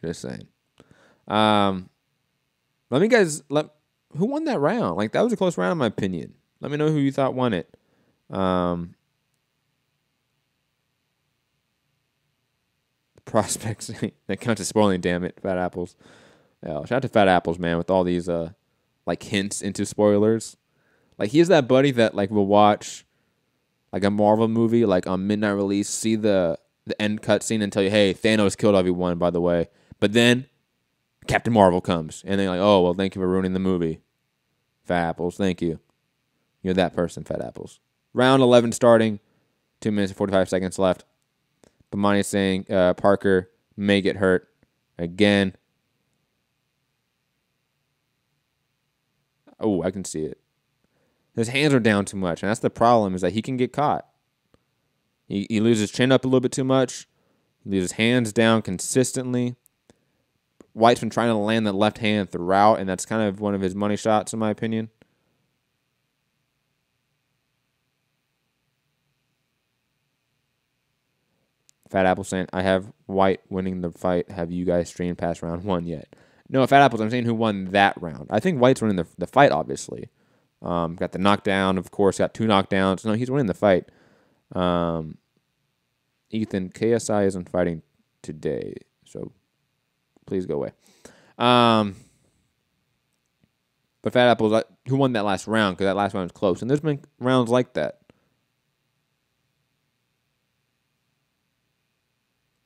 Let me guys, who won that round? Like, that was a close round in my opinion. Let me know who you thought won it. Prospects that counts as spoiling, damn it, Fat Apples. Yeah, shout out to Fat Apples, man, with all these like hints into spoilers. Like, he's that buddy that like will watch like a Marvel movie like on midnight release, see the end cutscene and tell you, hey, Thanos killed everyone, by the way. But then Captain Marvel comes and they're like, oh, well, thank you for ruining the movie. Fat Apples, thank you. You're that person, Fat Apples. Round 11 starting, 2 minutes and 45 seconds left. Bomani is saying Parker may get hurt again. Oh, I can see it. His hands are down too much, and that's the problem, is that he can get caught. He loses his chin up a little bit too much. He leaves his hands down consistently. White's been trying to land that left hand throughout, and that's kind of one of his money shots, in my opinion. Fat Apple saying, I have White winning the fight. Have you guys streamed past round 1 yet? No, Fat Apples, I'm saying who won that round. I think White's winning the fight, obviously. Got the knockdown, of course. Got 2 knockdowns. No, he's winning the fight. Ethan, KSI isn't fighting today, so please go away. But Fat Apples, who won that last round? Because that last round was close. And there's been rounds like that.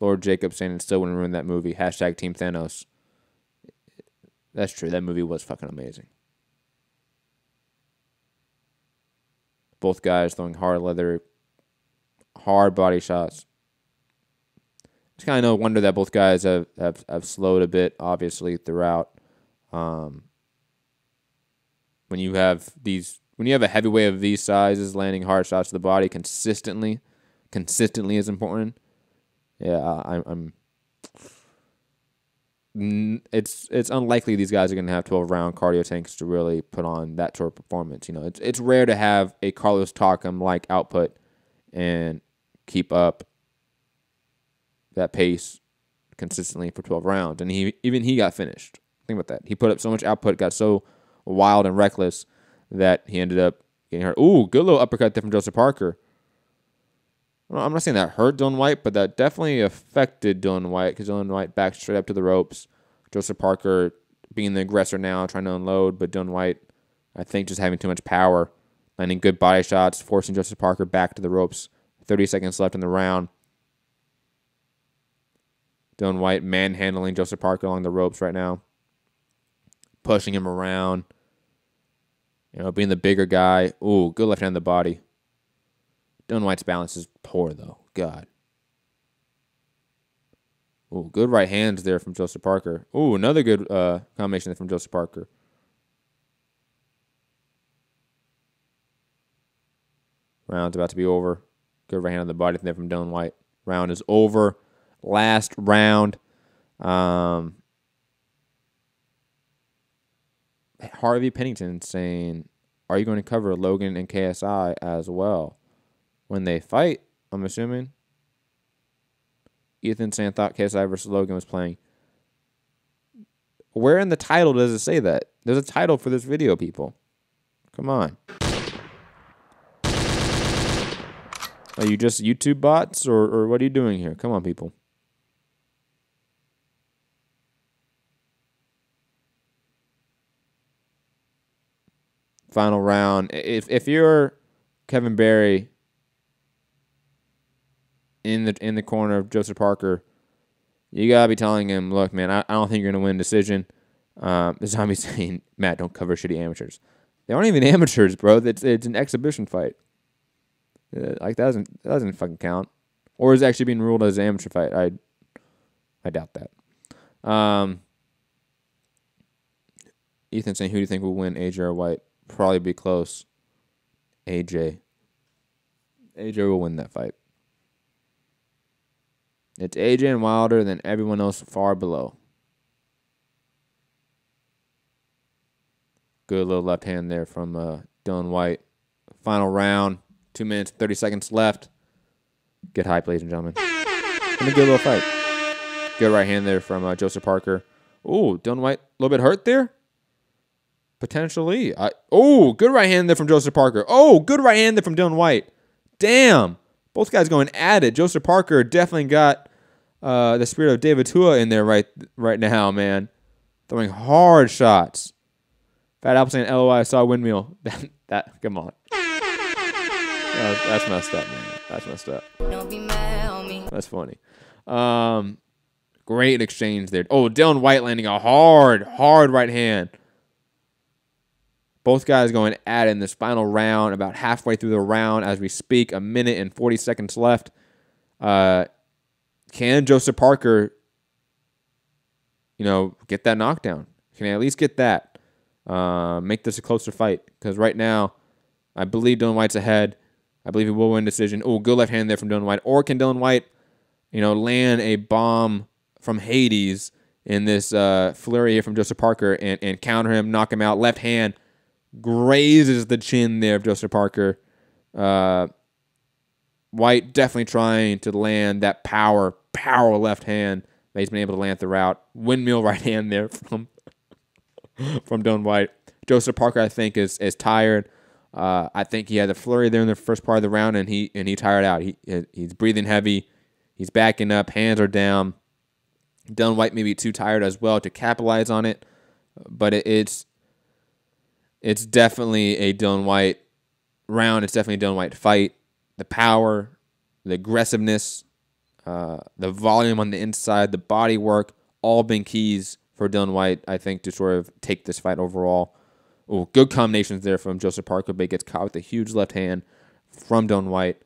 Lord Jacob saying it still wouldn't ruin that movie. Hashtag Team Thanos. That's true. That movie was fucking amazing. Both guys throwing hard leather, hard body shots. It's kind of no wonder that both guys have slowed a bit, obviously, throughout. When you have a heavyweight of these sizes landing hard shots to the body consistently is important. Yeah, it's unlikely these guys are going to have 12-round cardio tanks to really put on that sort of performance. You know, it's rare to have a Carlos Takam-like output and keep up that pace consistently for 12 rounds. And he got finished. Think about that. He put up so much output, got so wild and reckless that he ended up getting hurt. Ooh, good little uppercut there from Joseph Parker. I'm not saying that hurt Dillian Whyte, but that definitely affected Dillian Whyte because Dillian Whyte backed straight up to the ropes. Joseph Parker being the aggressor now, trying to unload, but Dillian Whyte, I think, just having too much power, landing good body shots, forcing Joseph Parker back to the ropes. 30 seconds left in the round. Dillian Whyte manhandling Joseph Parker along the ropes right now, pushing him around, being the bigger guy. Ooh, good left hand on the body. Dillian Whyte's balance is poor, though. God. Ooh, good right hands there from Joseph Parker. Ooh, another good combination there from Joseph Parker. Round's about to be over. Good right hand on the body there from Dillian Whyte. Round is over. Last round. Harvey Pennington saying, are you going to cover Logan and KSI as well when they fight? I'm assuming. Ethan saying thought KSI versus Logan was playing. Where in the title does it say that? There's a title for this video, people. Come on. Are you just YouTube bots or what are you doing here? Come on, people. Final round. If you're Kevin Barry in the corner of Joseph Parker, you gotta be telling him, look, man, I don't think you're gonna win decision. This time he's saying, Matt, don't cover shitty amateurs. They aren't even amateurs, bro. It's an exhibition fight. Like that doesn't fucking count. Or is it actually being ruled as an amateur fight? I doubt that. Ethan saying, who do you think will win, AJ or White? Probably be close. AJ. AJ will win that fight. It's AJ and Wilder, then everyone else far below. Good little left hand there from Dillian Whyte. Final round. 2 minutes, 30 seconds left. Get hype, ladies and gentlemen. It's a good little fight. Good right hand there from Joseph Parker. Ooh, Dillian Whyte a little bit hurt there? Potentially. Good right hand there from Joseph Parker. Oh, good right hand there from Dillian Whyte. Damn. Both guys going at it. Joseph Parker definitely got the spirit of David Tua in there right now, man. Throwing hard shots. Fat Apple saying, LOI, I saw a windmill. That come on. That's messed up, man. That's messed up. That's funny. Great exchange there. Oh, Dillian Whyte landing a hard right hand. Both guys going at it in this final round, about halfway through the round as we speak. 1 minute and 40 seconds left. Can Joseph Parker, get that knockdown? Can he at least get that? Make this a closer fight? Because right now, I believe Dillian Whyte's ahead. I believe he will win decision. Oh, good left hand there from Dillian Whyte. Or can Dillian Whyte, land a bomb from Hades in this flurry here from Joseph Parker and counter him, knock him out. Left hand grazes the chin there of Joseph Parker. Whyte definitely trying to land that power left hand that he's been able to land throughout. Windmill right hand there from Dillian Whyte. Joseph Parker, I think, is tired. I think he had the flurry there in the first part of the round, and he tired out. He's breathing heavy. He's backing up. Hands are down. Dillian Whyte may be too tired as well to capitalize on it, but it's definitely a Dillian Whyte round. It's definitely a Dillian Whyte fight. The power, the aggressiveness, the volume on the inside, the body work, all been keys for Dillian Whyte, I think, to sort of take this fight overall. Oh, good combinations there from Joseph Parker, but he gets caught with a huge left hand from Dillian Whyte.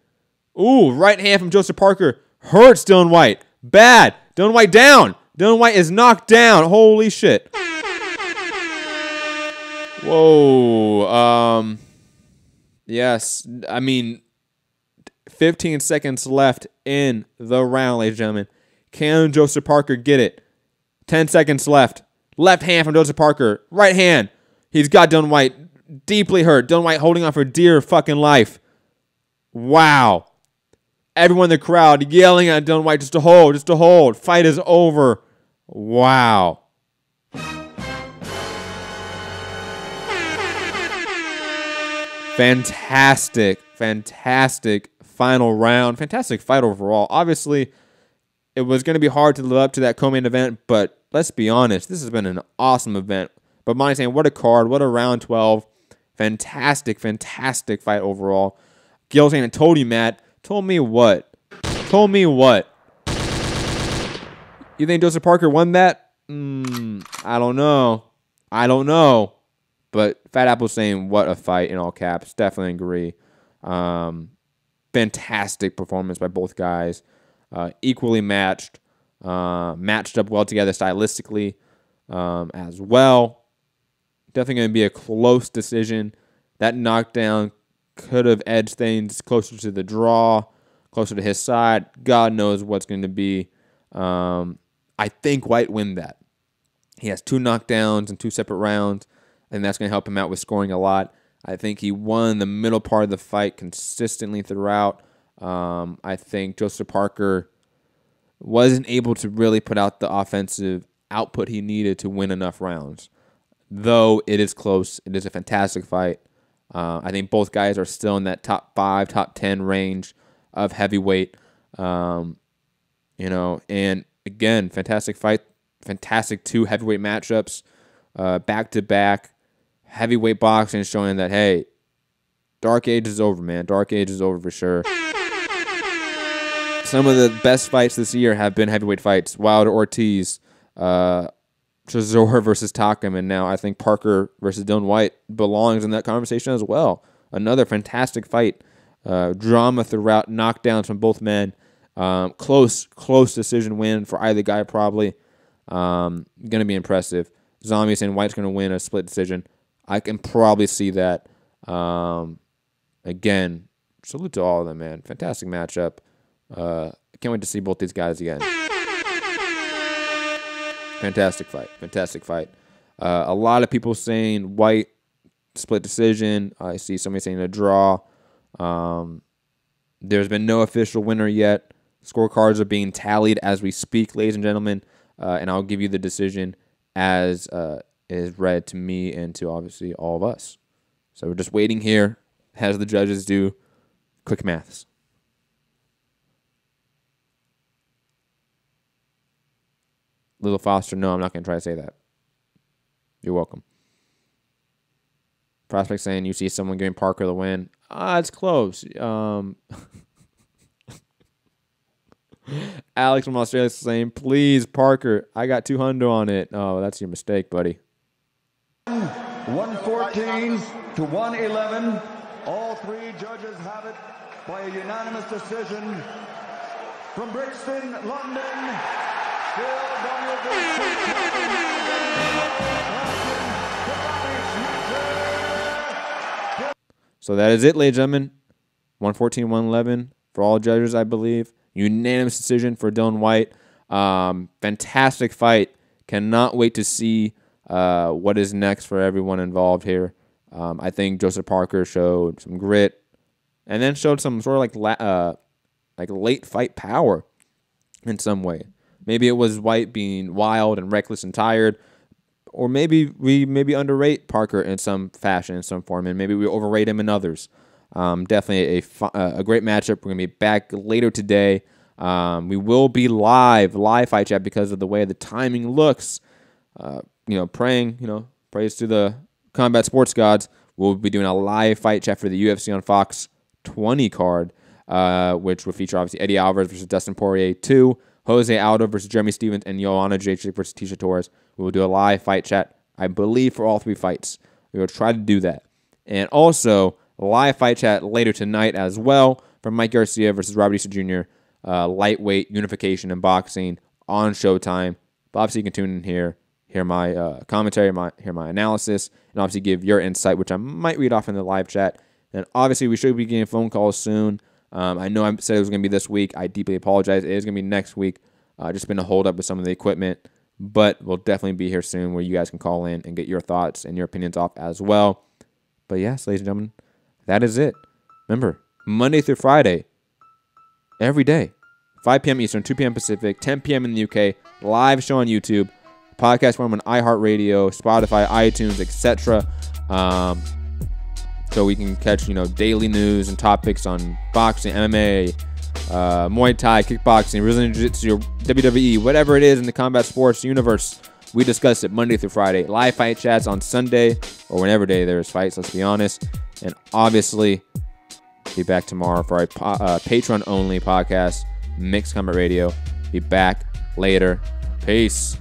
Ooh, right hand from Joseph Parker hurts Dillian Whyte. Bad. Dillian Whyte down. Dillian Whyte is knocked down. Holy shit. Whoa. Yes. I mean, 15 seconds left in the round, ladies and gentlemen. Can Joseph Parker get it? 10 seconds left. Left hand from Joseph Parker. Right hand. He's got Dillian Whyte deeply hurt. Dillian Whyte holding on for dear fucking life. Wow. Everyone in the crowd yelling at Dillian Whyte just to hold. Fight is over. Wow. Fantastic final round. Fantastic fight overall. Obviously, it was going to be hard to live up to that co-main event, but let's be honest, this has been an awesome event. But Monty saying, what a card, what a round 12. Fantastic, fantastic fight overall. Gil saying, I told you, Matt. Told me what? Told me what? You think Joseph Parker won that? I don't know. I don't know. But Fat Apple saying, what a fight in all caps. Definitely agree. Fantastic performance by both guys. Equally matched. Matched up well together stylistically as well. Definitely going to be a close decision. That knockdown could have edged things closer to the draw, closer to his side. God knows what's going to be. I think Whyte win that. He has 2 knockdowns in 2 separate rounds, and that's going to help him out with scoring a lot. I think he won the middle part of the fight consistently throughout. I think Joseph Parker wasn't able to really put out the offensive output he needed to win enough rounds. Though it is close, it is a fantastic fight. I think both guys are still in that top 5, top 10 range of heavyweight. And again, fantastic fight. Fantastic 2 heavyweight matchups, back-to-back. Heavyweight boxing showing that, hey, Dark Age is over, man. Dark Age is over for sure. Some of the best fights this year have been heavyweight fights. Wilder Ortiz, Chisora versus Takam, and now I think Parker versus Dillian Whyte belongs in that conversation as well. Another fantastic fight. Drama throughout, knockdowns from both men. Close decision win for either guy probably. Going to be impressive. Zombie saying White's going to win a split decision. I can probably see that. Again, salute to all of them, man. Fantastic matchup. Can't wait to see both these guys again. Fantastic fight. Fantastic fight. A lot of people saying Whyte split decision. I see somebody saying a draw. There's been no official winner yet. Scorecards are being tallied as we speak, ladies and gentlemen. And I'll give you the decision as is read to me and to obviously all of us. So we're just waiting here as the judges do quick maths. Little Foster, no, I'm not going to try to say that. You're welcome. Prospect saying you see someone giving Parker the win. It's close. Alex from Australia is saying, please, Parker, I got 200 on it. Oh, that's your mistake, buddy. 114 to 111. All 3 judges have it by a unanimous decision. From Brixton, London, Phil So that is it, ladies and gentlemen. 114, 111 for all judges, I believe. Unanimous decision for Dillian Whyte. Fantastic fight. Cannot wait to see what is next for everyone involved here. I think Joseph Parker showed some grit, and then showed some sort of like late fight power in some way. Maybe it was Whyte being wild and reckless and tired, or maybe we underrate Parker in some fashion, in some form, and maybe we overrate him in others. Definitely a great matchup. We're going to be back later today. We will be live fight chat because of the way the timing looks. Praying, praise to the combat sports gods. We'll be doing a live fight chat for the UFC on Fox 20 card, which will feature obviously Eddie Alvarez versus Dustin Poirier 2, Jose Aldo versus Jeremy Stevens, and Joanna Jacek versus Tisha Torres. We will do a live fight chat, I believe, for all 3 fights. We will try to do that. And also, live fight chat later tonight as well from Mike Garcia versus Robert Easter Jr., lightweight unification in boxing on Showtime. But obviously, you can tune in here, hear my commentary, hear my analysis, and obviously give your insight, which I might read off in the live chat. Then obviously, we should be getting phone calls soon. I know I said it was going to be this week. I deeply apologize. It is going to be next week. Just been a hold up with some of the equipment. But we'll definitely be here soon where you guys can call in and get your thoughts and your opinions off as well. But yes, ladies and gentlemen, that is it. Remember, Monday through Friday, every day, 5 p.m. Eastern, 2 p.m. Pacific, 10 p.m. in the UK, live show on YouTube, podcast form on iHeartRadio, Spotify, iTunes, etc. So we can catch, daily news and topics on boxing, MMA, Muay Thai, kickboxing, Brazilian Jiu-Jitsu, WWE, whatever it is in the combat sports universe. We discuss it Monday through Friday. Live fight chats on Sunday or whenever day there's fights, let's be honest. And obviously, be back tomorrow for our Patreon-only podcast, Mixed Combat Radio. Be back later. Peace.